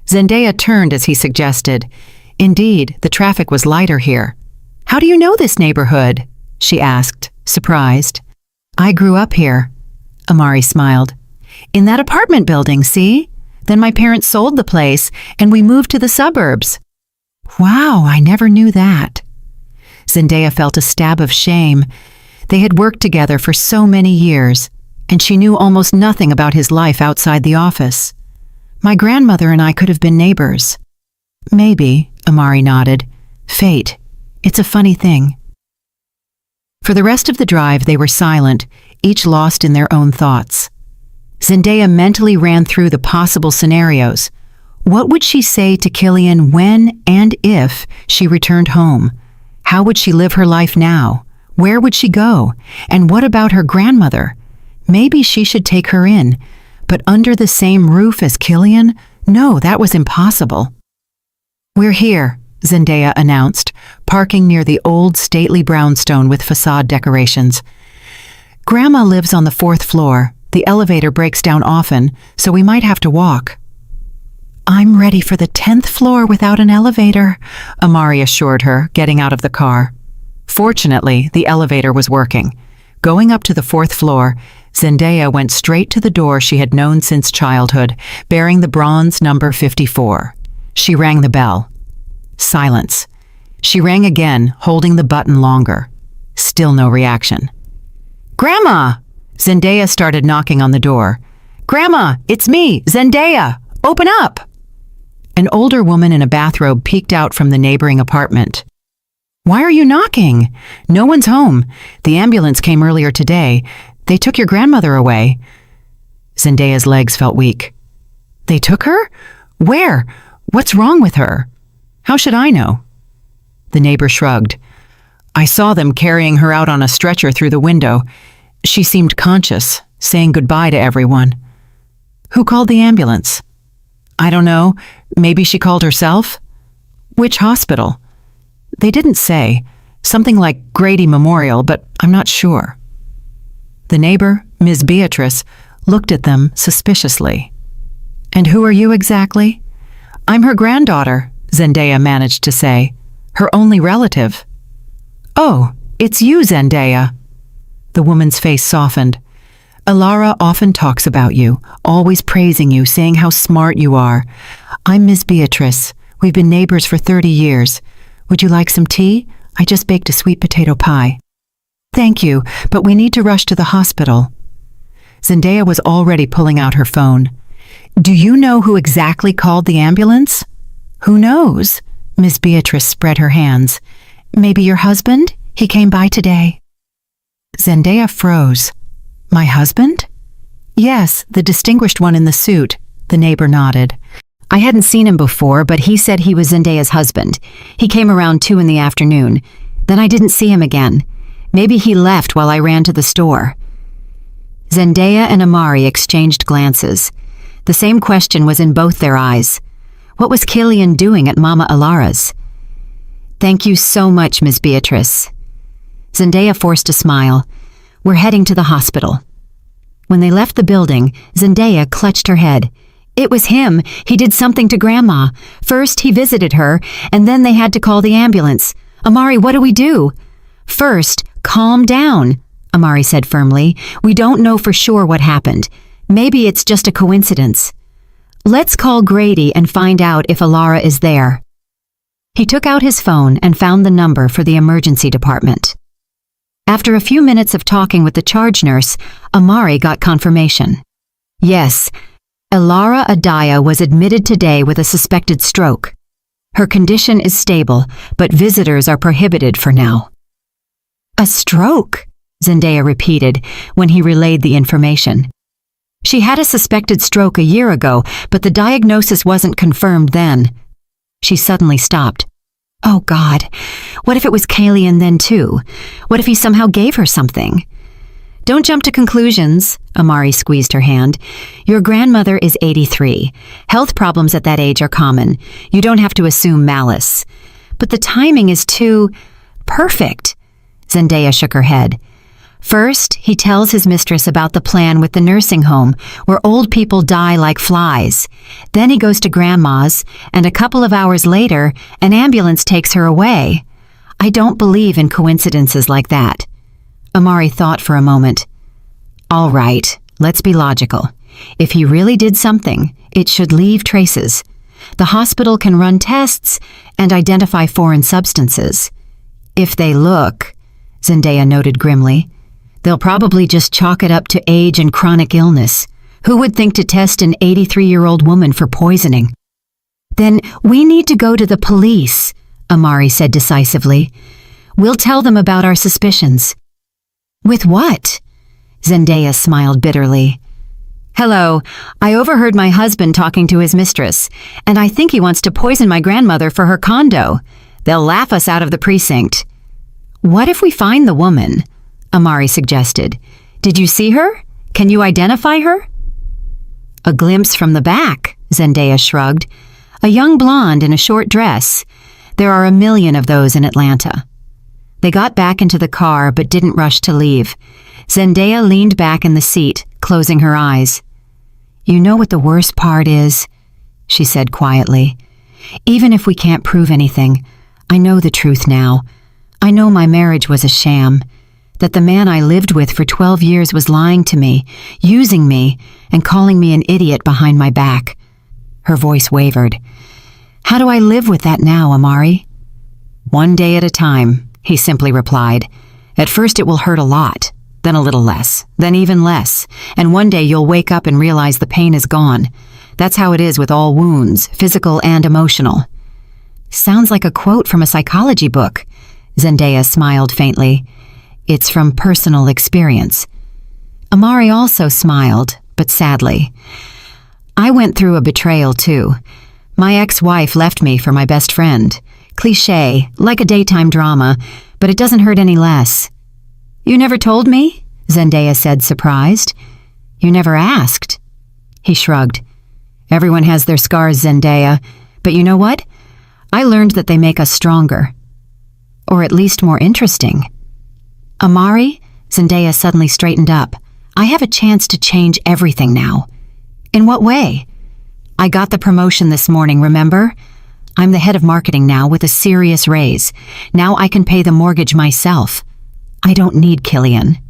Zendaya turned as he suggested. Indeed, the traffic was lighter here. "How do you know this neighborhood?" she asked, surprised. "I grew up here," Amari smiled. "In that apartment building, see? Then my parents sold the place, and we moved to the suburbs." "Wow, I never knew that." Zendaya felt a stab of shame. They had worked together for so many years, and she knew almost nothing about his life outside the office. "My grandmother and I could have been neighbors." "Maybe," Amari nodded. "Fate. It's a funny thing." For the rest of the drive, they were silent, each lost in their own thoughts. Zendaya mentally ran through the possible scenarios. What would she say to Killian when and if she returned home? How would she live her life now? Where would she go? And what about her grandmother? Maybe she should take her in, but under the same roof as Killian? No, that was impossible. "We're here," Zendaya announced, parking near the old stately brownstone with facade decorations. "Grandma lives on the 4th floor. The elevator breaks down often, so we might have to walk." "I'm ready for the 10th floor without an elevator," Amari assured her, getting out of the car. Fortunately, the elevator was working. Going up to the 4th floor, Zendaya went straight to the door she had known since childhood, bearing the bronze number 54. She rang the bell. Silence. She rang again, holding the button longer. Still no reaction. "Grandma!" Zendaya started knocking on the door. "Grandma, it's me, Zendaya! Open up!" An older woman in a bathrobe peeked out from the neighboring apartment. "Why are you knocking? No one's home. The ambulance came earlier today. They took your grandmother away." Zendaya's legs felt weak. "They took her? Where? What's wrong with her?" "How should I know?" The neighbor shrugged. "I saw them carrying her out on a stretcher through the window. She seemed conscious, saying goodbye to everyone." "Who called the ambulance?" "I don't know. Maybe she called herself." "Which hospital?" "They didn't say. Something like Grady Memorial, but I'm not sure." The neighbor, Ms. Beatrice, looked at them suspiciously. "And who are you exactly?" "I'm her granddaughter," Zendaya managed to say. "Her only relative." "Oh, it's you, Zendaya." The woman's face softened. "Alara often talks about you, always praising you, saying how smart you are. I'm Ms. Beatrice. We've been neighbors for 30 years. Would you like some tea? I just baked a sweet potato pie." "Thank you, but we need to rush to the hospital." Zendaya was already pulling out her phone. "Do you know who exactly called the ambulance?" "Who knows?" Ms. Beatrice spread her hands. "Maybe your husband? He came by today." Zendaya froze. "My husband?" "Yes, the distinguished one in the suit," the neighbor nodded. "I hadn't seen him before, but he said he was Zendaya's husband. He came around 2 in the afternoon. Then I didn't see him again. Maybe he left while I ran to the store." Zendaya and Amari exchanged glances. The same question was in both their eyes. What was Killian doing at Mama Alara's? "Thank you so much, Ms. Beatrice." Zendaya forced a smile. "We're heading to the hospital." When they left the building, Zendaya clutched her head. It was him. He did something to Grandma. First, he visited her, and then they had to call the ambulance. "Amari, what do we do?" "First, calm down," Amari said firmly. "We don't know for sure what happened. Maybe it's just a coincidence. Let's call Grady and find out if Alara is there." He took out his phone and found the number for the emergency department. After a few minutes of talking with the charge nurse, Amari got confirmation. Yes, Alara Adaya was admitted today with a suspected stroke. Her condition is stable, but visitors are prohibited for now. "A stroke?" Zendaya repeated when he relayed the information. She had a suspected stroke a year ago, but the diagnosis wasn't confirmed then. She suddenly stopped. Oh God, what if it was Kalian then too? What if he somehow gave her something? Don't jump to conclusions, Amari squeezed her hand. Your grandmother is 83. Health problems at that age are common. You don't have to assume malice. But the timing is too perfect. Zendaya shook her head. First, he tells his mistress about the plan with the nursing home, where old people die like flies. Then he goes to Grandma's, and a couple of hours later, an ambulance takes her away. I don't believe in coincidences like that. Amari thought for a moment. All right, let's be logical. If he really did something, it should leave traces. The hospital can run tests and identify foreign substances. If they look, Zendaya noted grimly, they'll probably just chalk it up to age and chronic illness. Who would think to test an 83-year-old woman for poisoning? Then we need to go to the police, Amari said decisively. We'll tell them about our suspicions. With what? Zendaya smiled bitterly. Hello, I overheard my husband talking to his mistress, and I think he wants to poison my grandmother for her condo. They'll laugh us out of the precinct. What if we find the woman? Amari suggested. Did you see her? Can you identify her? A glimpse from the back, Zendaya shrugged. A young blonde in a short dress. There are a million of those in Atlanta. They got back into the car but didn't rush to leave. Zendaya leaned back in the seat, closing her eyes. You know what the worst part is? She said quietly. Even if we can't prove anything, I know the truth now. I know my marriage was a sham. That the man I lived with for 12 years was lying to me, using me, and calling me an idiot behind my back. Her voice wavered. How do I live with that now, Amari? One day at a time, he simply replied. At first it will hurt a lot, then a little less, then even less, and one day you'll wake up and realize the pain is gone. That's how it is with all wounds, physical and emotional. Sounds like a quote from a psychology book. Zendaya smiled faintly. It's from personal experience. Amari also smiled, but sadly. I went through a betrayal too. My ex-wife left me for my best friend. Cliché, like a daytime drama, but it doesn't hurt any less. You never told me? Zendaya said, surprised. You never asked. He shrugged. Everyone has their scars, Zendaya, but you know what? I learned that they make us stronger. Or at least more interesting. Amari, Zendaya suddenly straightened up. I have a chance to change everything now. In what way? I got the promotion this morning, remember? I'm the head of marketing now with a serious raise. Now I can pay the mortgage myself. I don't need Kalian.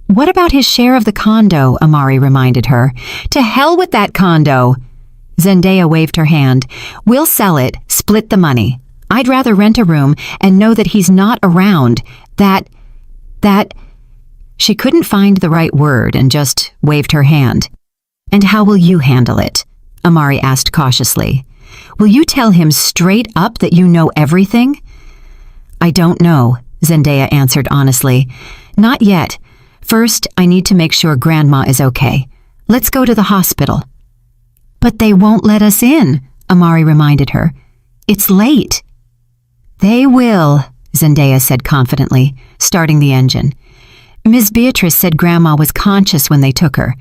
What about his share of the condo? Amari reminded her. To hell with that condo. Zendaya waved her hand. We'll sell it, split the money. I'd rather rent a room and know that he's not around. That... She couldn't find the right word and just waved her hand. And how will you handle it? Amari asked cautiously. Will you tell him straight up that you know everything? I don't know, Zendaya answered honestly. Not yet. First, I need to make sure Grandma is okay. Let's go to the hospital. But they won't let us in, Amari reminded her. It's late. They will, Zendaya said confidently, starting the engine. Ms. Beatrice said Grandma was conscious when they took her.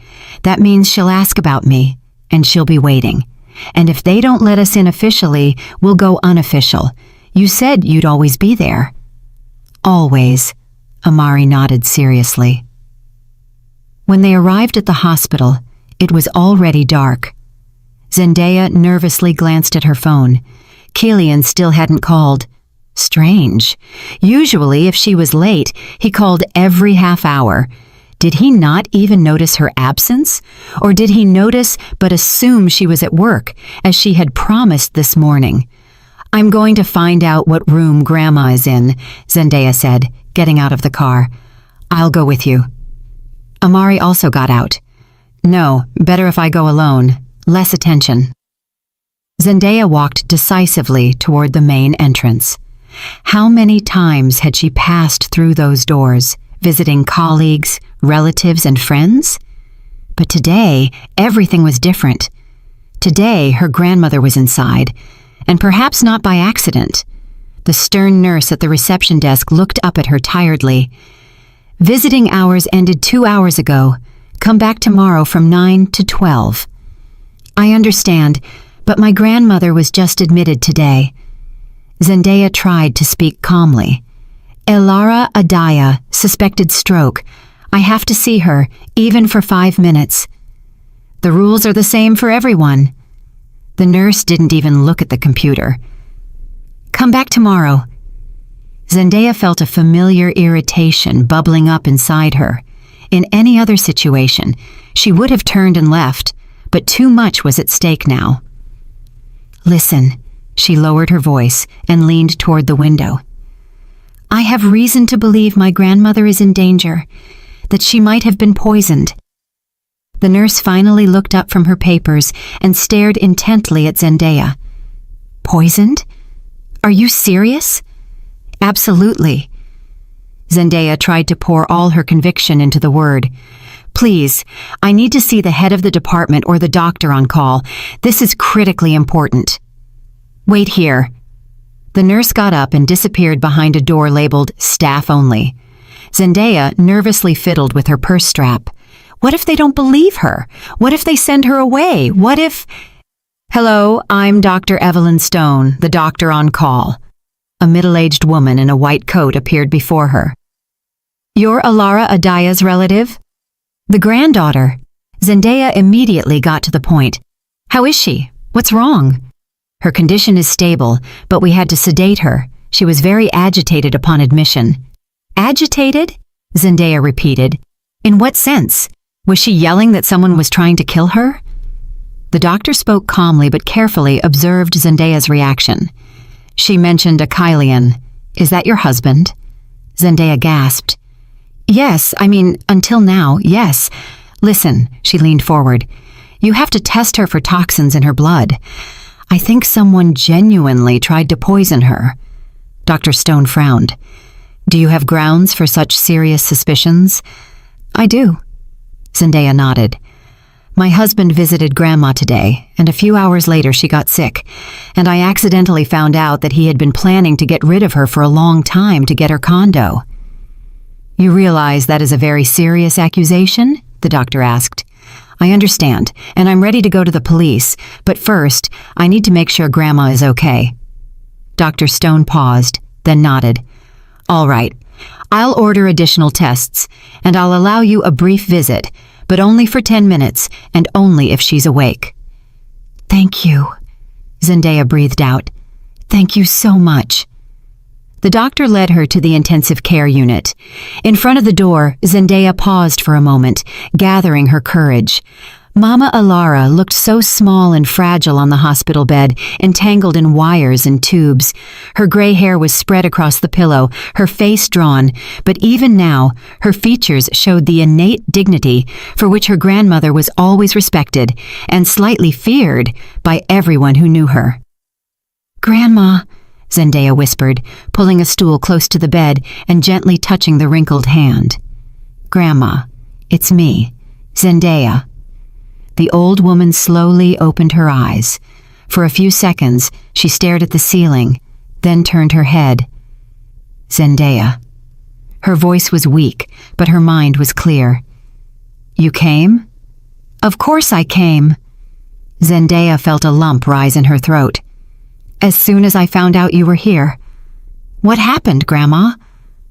That means she'll ask about me, and she'll be waiting. And if they don't let us in officially, we'll go unofficial. You said you'd always be there. Always, Amari nodded seriously. When they arrived at the hospital, it was already dark. Zendaya nervously glanced at her phone. Kalian still hadn't called. Strange. Usually, if she was late, he called every half hour. Did he not even notice her absence? Or did he notice but assume she was at work, as she had promised this morning? I'm going to find out what room Grandma is in, Zendaya said, getting out of the car. I'll go with you. Amari also got out. No, better if I go alone. Less attention. Zendaya walked decisively toward the main entrance. How many times had she passed through those doors, visiting colleagues, relatives, and friends? But today, everything was different. Today, her grandmother was inside, and perhaps not by accident. The stern nurse at the reception desk looked up at her tiredly. Visiting hours ended 2 hours ago. Come back tomorrow from 9 to 12. I understand, but my grandmother was just admitted today. Zendaya tried to speak calmly. Elara Adaya, suspected stroke. I have to see her, even for 5 minutes. The rules are the same for everyone. The nurse didn't even look at the computer. Come back tomorrow. Zendaya felt a familiar irritation bubbling up inside her. In any other situation, she would have turned and left, but too much was at stake now. Listen, she lowered her voice and leaned toward the window. I have reason to believe my grandmother is in danger, that she might have been poisoned. The nurse finally looked up from her papers and stared intently at Zendaya. Poisoned? Are you serious? Absolutely. Zendaya tried to pour all her conviction into the word. Please, I need to see the head of the department or the doctor on call. This is critically important. Wait here. The nurse got up and disappeared behind a door labeled Staff Only. Zendaya nervously fiddled with her purse strap. What if they don't believe her? What if they send her away? What if... Hello, I'm Dr. Evelyn Stone, the doctor on call. A middle-aged woman in a white coat appeared before her. You're Elara Adaya's relative? The granddaughter. Zendaya immediately got to the point. How is she? What's wrong? Her condition is stable, but we had to sedate her. She was very agitated upon admission. Agitated? Zendaya repeated. In what sense? Was she yelling that someone was trying to kill her? The doctor spoke calmly but carefully observed Zendaya's reaction. She mentioned a Kylian. Is that your husband? Zendaya gasped. Yes, until now, yes. Listen, she leaned forward. You have to test her for toxins in her blood. I think someone genuinely tried to poison her. Dr. Stone frowned. Do you have grounds for such serious suspicions? I do. Zendaya nodded. My husband visited Grandma today, and a few hours later she got sick, and I accidentally found out that he had been planning to get rid of her for a long time to get her condo. You realize that is a very serious accusation? The doctor asked. I understand, and I'm ready to go to the police, but first, I need to make sure Grandma is okay. Dr. Stone paused, then nodded. All right, I'll order additional tests, and I'll allow you a brief visit, but only for 10 minutes, and only if she's awake. Thank you, Zendaya breathed out. Thank you so much. The doctor led her to the intensive care unit. In front of the door, Zendaya paused for a moment, gathering her courage. Mama Elara looked so small and fragile on the hospital bed, entangled in wires and tubes. Her gray hair was spread across the pillow, her face drawn, but even now, her features showed the innate dignity for which her grandmother was always respected and slightly feared by everyone who knew her. Grandma, Zendaya whispered, pulling a stool close to the bed and gently touching the wrinkled hand. Grandma, it's me, Zendaya. The old woman slowly opened her eyes. For a few seconds, she stared at the ceiling, then turned her head. Zendaya. Her voice was weak, but her mind was clear. You came? Of course I came. Zendaya felt a lump rise in her throat. As soon as I found out you were here. What happened, Grandma?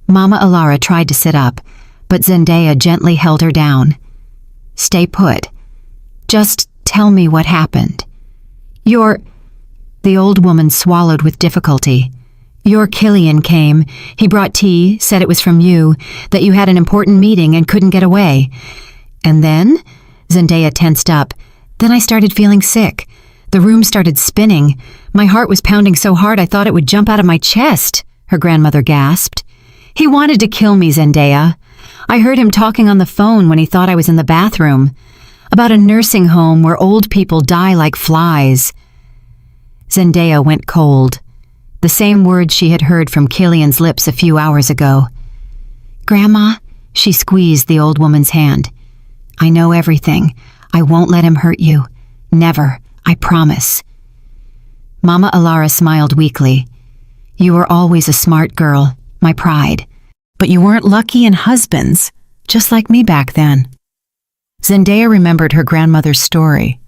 Mama Elara tried to sit up, but Zendaya gently held her down. Stay put. Just tell me what happened. The old woman swallowed with difficulty. Your Kylian came. He brought tea, said it was from you, that you had an important meeting and couldn't get away. And then? Zendaya tensed up. Then I started feeling sick. The room started spinning. My heart was pounding so hard I thought it would jump out of my chest, her grandmother gasped. He wanted to kill me, Zendaya. I heard him talking on the phone when he thought I was in the bathroom. About a nursing home where old people die like flies. Zendaya went cold. The same words she had heard from Kylian's lips a few hours ago. Grandma, she squeezed the old woman's hand. I know everything. I won't let him hurt you. Never. I promise. Mama Alara smiled weakly. You were always a smart girl, my pride. But you weren't lucky in husbands, just like me back then. Zendaya remembered her grandmother's story.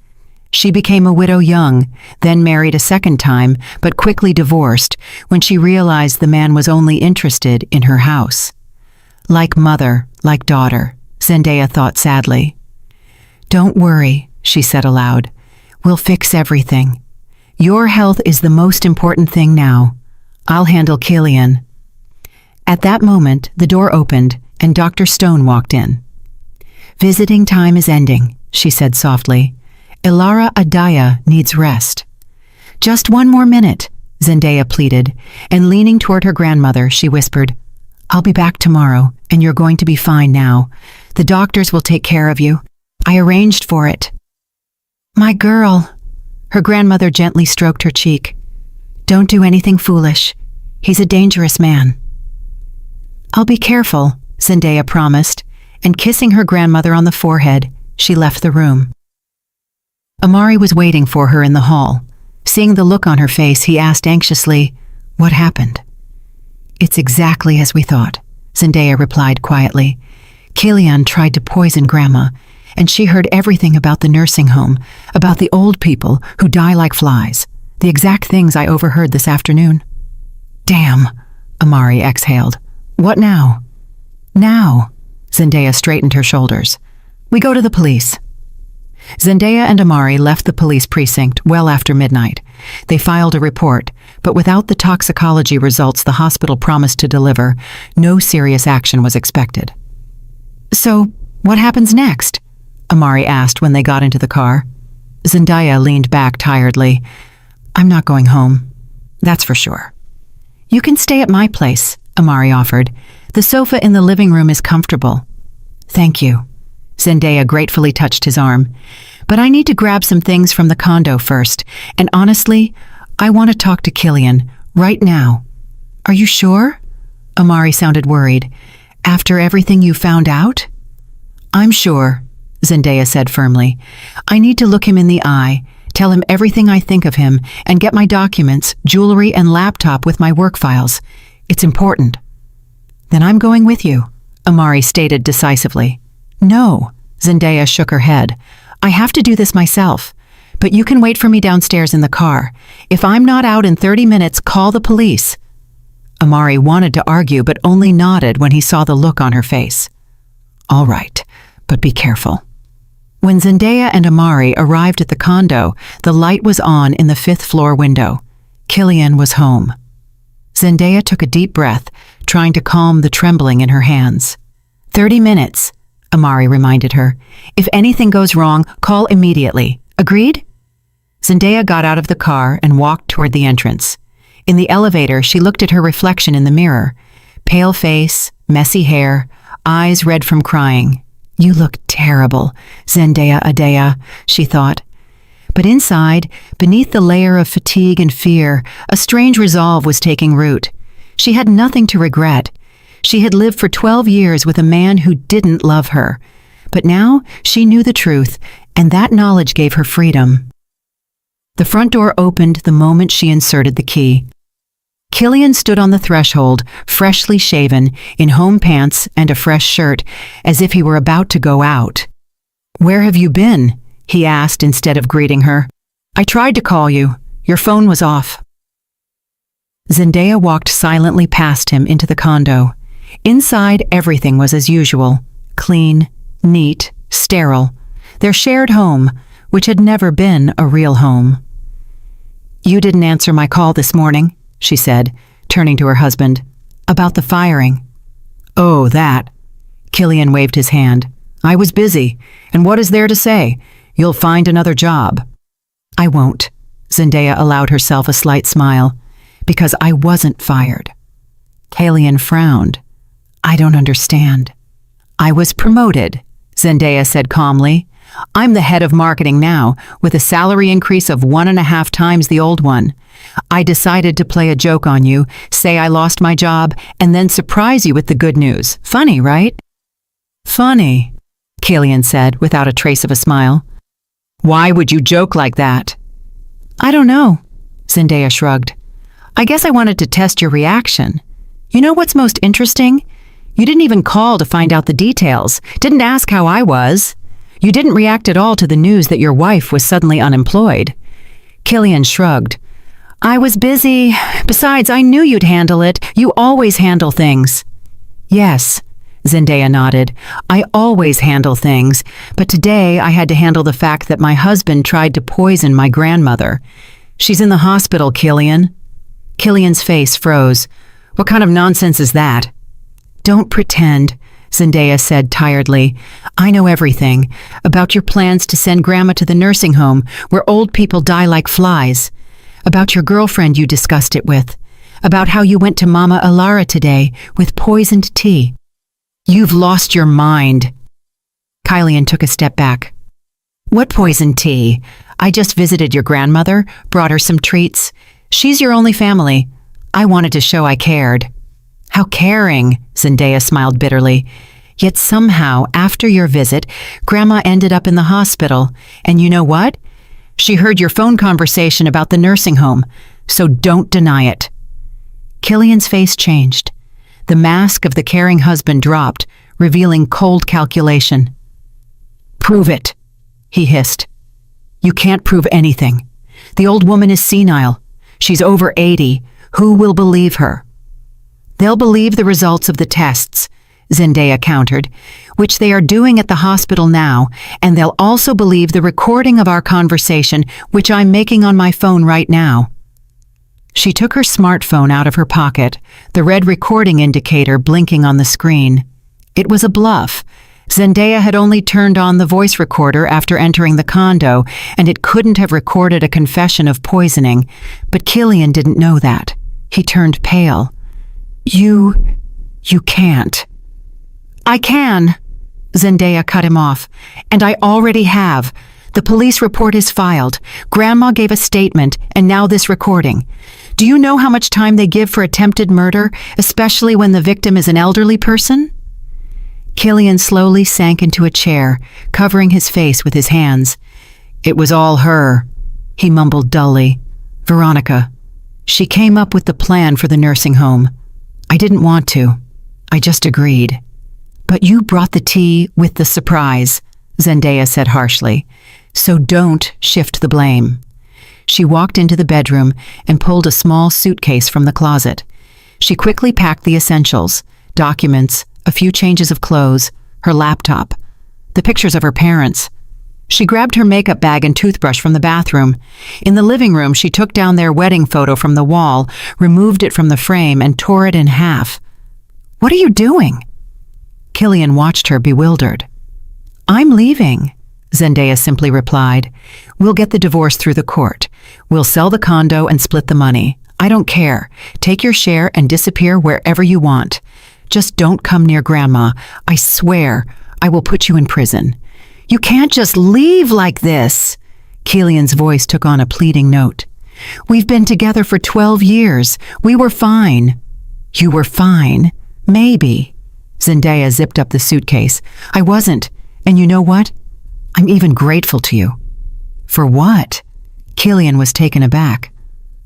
She became a widow young, then married a second time, but quickly divorced when she realized the man was only interested in her house. Like mother, like daughter, Zendaya thought sadly. Don't worry, she said aloud. We'll fix everything. Your health is the most important thing now. I'll handle Killian. At that moment, the door opened and Dr. Stone walked in. Visiting time is ending, she said softly. Ilara Adaya needs rest. Just one more minute, Zendaya pleaded, and leaning toward her grandmother, she whispered, I'll be back tomorrow, and you're going to be fine now. The doctors will take care of you. I arranged for it. My girl. Her grandmother gently stroked her cheek. Don't do anything foolish. He's a dangerous man. I'll be careful, Zendaya promised, and kissing her grandmother on the forehead, she left the room. Amari was waiting for her in the hall. Seeing the look on her face, he asked anxiously, What happened? It's exactly as we thought, Zendaya replied quietly. Killian tried to poison Grandma, and she heard everything about the nursing home, about the old people who die like flies, the exact things I overheard this afternoon. Damn, Amari exhaled. What now? Now, Zendaya straightened her shoulders. We go to the police. Zendaya and Amari left the police precinct well after midnight. They filed a report, but without the toxicology results the hospital promised to deliver, no serious action was expected. So, what happens next? Amari asked when they got into the car. Zendaya leaned back tiredly. I'm not going home. That's for sure. You can stay at my place, Amari offered. The sofa in the living room is comfortable. Thank you. Zendaya gratefully touched his arm. But I need to grab some things from the condo first, and honestly, I want to talk to Killian, right now. Are you sure? Amari sounded worried. After everything you found out? I'm sure, Zendaya said firmly. I need to look him in the eye, tell him everything I think of him, and get my documents, jewelry, and laptop with my work files. It's important. Then I'm going with you, Amari stated decisively. No, Zendaya shook her head. I have to do this myself, but you can wait for me downstairs in the car. If I'm not out in 30 minutes, call the police. Amari wanted to argue but only nodded when he saw the look on her face. All right, but be careful. When Zendaya and Amari arrived at the condo, the light was on in the 5th floor window. Killian was home. Zendaya took a deep breath, trying to calm the trembling in her hands. 30 minutes. Amari reminded her. If anything goes wrong, call immediately. Agreed? Zendaya got out of the car and walked toward the entrance. In the elevator, she looked at her reflection in the mirror. Pale face, messy hair, eyes red from crying. You look terrible, Zendaya Adaya, she thought. But inside, beneath the layer of fatigue and fear, a strange resolve was taking root. She had nothing to regret. She had lived for 12 years with a man who didn't love her. But now she knew the truth, and that knowledge gave her freedom. The front door opened the moment she inserted the key. Killian stood on the threshold, freshly shaven, in home pants and a fresh shirt, as if he were about to go out. Where have you been? He asked instead of greeting her. I tried to call you. Your phone was off. Zendaya walked silently past him into the condo. Inside, everything was as usual. Clean, neat, sterile. Their shared home, which had never been a real home. You didn't answer my call this morning, she said, turning to her husband. About the firing. Oh, that. Killian waved his hand. I was busy, and what is there to say? You'll find another job. I won't. Zendaya allowed herself a slight smile. Because I wasn't fired. Killian frowned. I don't understand. I was promoted, Zendaya said calmly. I'm the head of marketing now, with a salary increase of 1.5 times the old one. I decided to play a joke on you, say I lost my job, and then surprise you with the good news. Funny, right? Funny. Killian said without a trace of a smile. Why would you joke like that? I don't know, Zendaya shrugged. I guess I wanted to test your reaction. You know what's most interesting? You didn't even call to find out the details, didn't ask how I was. You didn't react at all to the news that your wife was suddenly unemployed. Killian shrugged. I was busy. Besides, I knew you'd handle it. You always handle things. Yes, Zendaya nodded. I always handle things, but today I had to handle the fact that my husband tried to poison my grandmother. She's in the hospital, Killian. Killian's face froze. What kind of nonsense is that? Don't pretend, Zendaya said tiredly. I know everything about your plans to send Grandma to the nursing home where old people die like flies, about your girlfriend you discussed it with, about how you went to Mama Alara today with poisoned tea. You've lost your mind. Killian took a step back. What poisoned tea? I just visited your grandmother, brought her some treats. She's your only family. I wanted to show I cared. How caring, Zendaya smiled bitterly. Yet somehow, after your visit, Grandma ended up in the hospital. And you know what? She heard your phone conversation about the nursing home, so don't deny it. Killian's face changed. The mask of the caring husband dropped, revealing cold calculation. Prove it, he hissed. You can't prove anything. The old woman is senile. She's over 80. Who will believe her? They'll believe the results of the tests, Zendaya countered, which they are doing at the hospital now, and they'll also believe the recording of our conversation, which I'm making on my phone right now. She took her smartphone out of her pocket, the red recording indicator blinking on the screen. It was a bluff. Zendaya had only turned on the voice recorder after entering the condo, and it couldn't have recorded a confession of poisoning. But Killian didn't know that. He turned pale. You can't. I can, Zendaya cut him off. And I already have. The police report is filed. Grandma gave a statement, and now this recording. Do you know how much time they give for attempted murder, especially when the victim is an elderly person? Killian slowly sank into a chair, covering his face with his hands. It was all her, he mumbled dully. Veronica. She came up with the plan for the nursing home. I didn't want to. I just agreed. But you brought the tea with the surprise, Zendaya said harshly. So don't shift the blame. She walked into the bedroom and pulled a small suitcase from the closet. She quickly packed the essentials, documents, a few changes of clothes, her laptop, the pictures of her parents. She grabbed her makeup bag and toothbrush from the bathroom. In the living room, she took down their wedding photo from the wall, removed it from the frame, and tore it in half. What are you doing? Killian watched her bewildered. I'm leaving, Zendaya simply replied. We'll get the divorce through the court. We'll sell the condo and split the money. I don't care. Take your share and disappear wherever you want. Just don't come near Grandma. I swear I will put you in prison. You can't just leave like this. Killian's voice took on a pleading note. We've been together for 12 years. We were fine. You were fine? Maybe. Zendaya zipped up the suitcase. I wasn't. And you know what? I'm even grateful to you. For what? Killian was taken aback.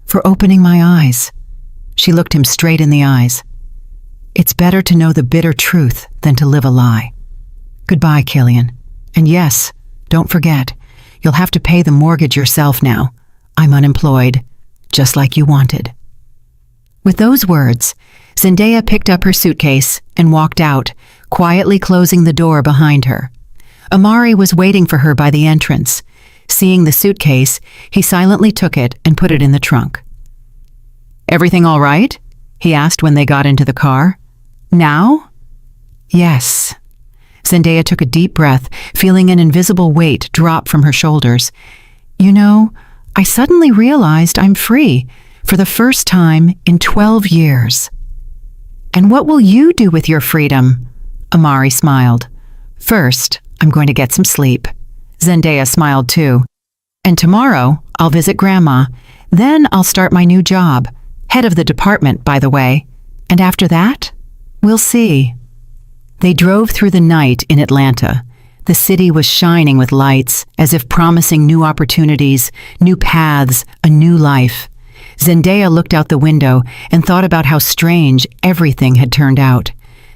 For opening my eyes. She looked him straight in the eyes. It's better to know the bitter truth than to live a lie. Goodbye, Killian. And yes, don't forget, you'll have to pay the mortgage yourself now. I'm unemployed, just like you wanted. With those words, Zendaya picked up her suitcase and walked out, quietly closing the door behind her. Amari was waiting for her by the entrance. Seeing the suitcase, he silently took it and put it in the trunk. Everything all right? He asked when they got into the car. Now? Yes. Zendaya took a deep breath, feeling an invisible weight drop from her shoulders. You know, I suddenly realized I'm free, for the first time in 12 years. And what will you do with your freedom? Amari smiled. First, I'm going to get some sleep. Zendaya smiled too. And tomorrow, I'll visit Grandma. Then I'll start my new job. Head of the department, by the way. And after that, we'll see. They drove through the night in Atlanta. The city was shining with lights, as if promising new opportunities, new paths, a new life. Zendaya looked out the window and thought about how strange everything had turned out.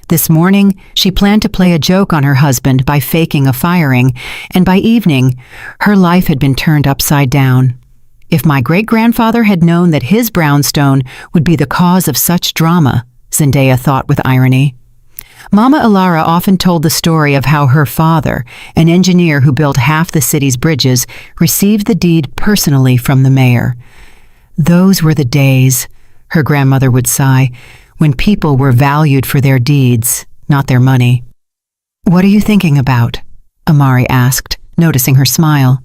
This morning, she planned to play a joke on her husband by faking a firing, and by evening, her life had been turned upside down. If my great-grandfather had known that his brownstone would be the cause of such drama, Zendaya thought with irony. Mama Ilara often told the story of how her father, an engineer who built half the city's bridges, received the deed personally from the mayor. Those were the days, her grandmother would sigh, when people were valued for their deeds, not their money. "What are you thinking about?" Amari asked, noticing her smile.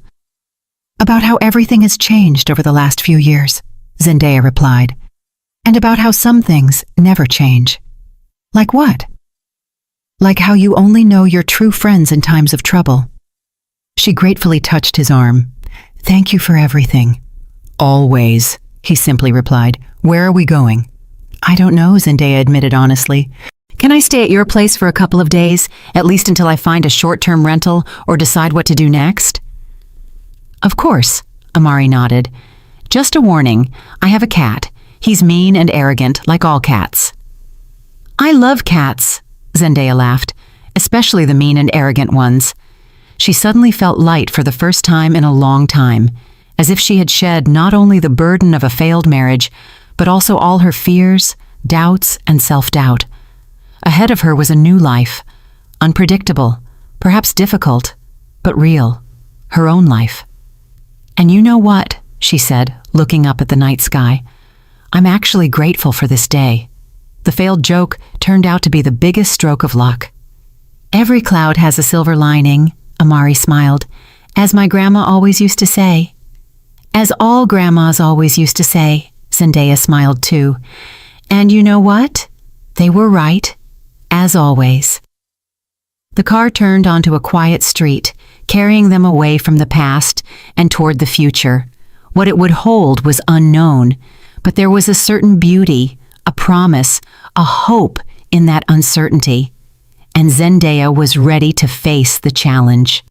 "About how everything has changed over the last few years," Zendaya replied. "And about how some things never change." "Like what?" "Like how you only know your true friends in times of trouble." She gratefully touched his arm. "Thank you for everything." "Always," he simply replied. "Where are we going?" "I don't know," Zendaya admitted honestly. "Can I stay at your place for a couple of days, at least until I find a short-term rental or decide what to do next?" "Of course," Amari nodded. "Just a warning, I have a cat. He's mean and arrogant, like all cats." "I love cats," Zendaya laughed, "especially the mean and arrogant ones." She suddenly felt light for the first time in a long time, as if she had shed not only the burden of a failed marriage, but also all her fears, doubts, and self-doubt. Ahead of her was a new life, unpredictable, perhaps difficult, but real, her own life. "And you know what?" she said, looking up at the night sky. "I'm actually grateful for this day. The failed joke turned out to be the biggest stroke of luck." "Every cloud has a silver lining," Amari smiled, "as my grandma always used to say." "As all grandmas always used to say," Zendaya smiled too. "And you know what? They were right, as always." The car turned onto a quiet street, carrying them away from the past and toward the future. What it would hold was unknown, but there was a certain beauty, a promise, a hope in that uncertainty. And Zendaya was ready to face the challenge.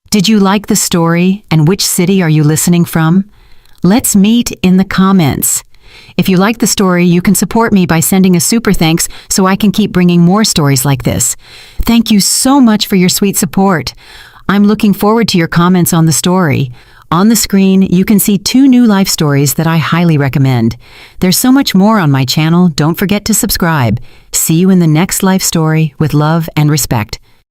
Did you like the story, and which city are you listening from? Let's meet in the comments. If you like the story, you can support me by sending a super thanks so I can keep bringing more stories like this. Thank you so much for your sweet support. I'm looking forward to your comments on the story. On the screen, you can see 2 new life stories that I highly recommend. There's so much more on my channel, don't forget to subscribe. See you in the next life story with love and respect.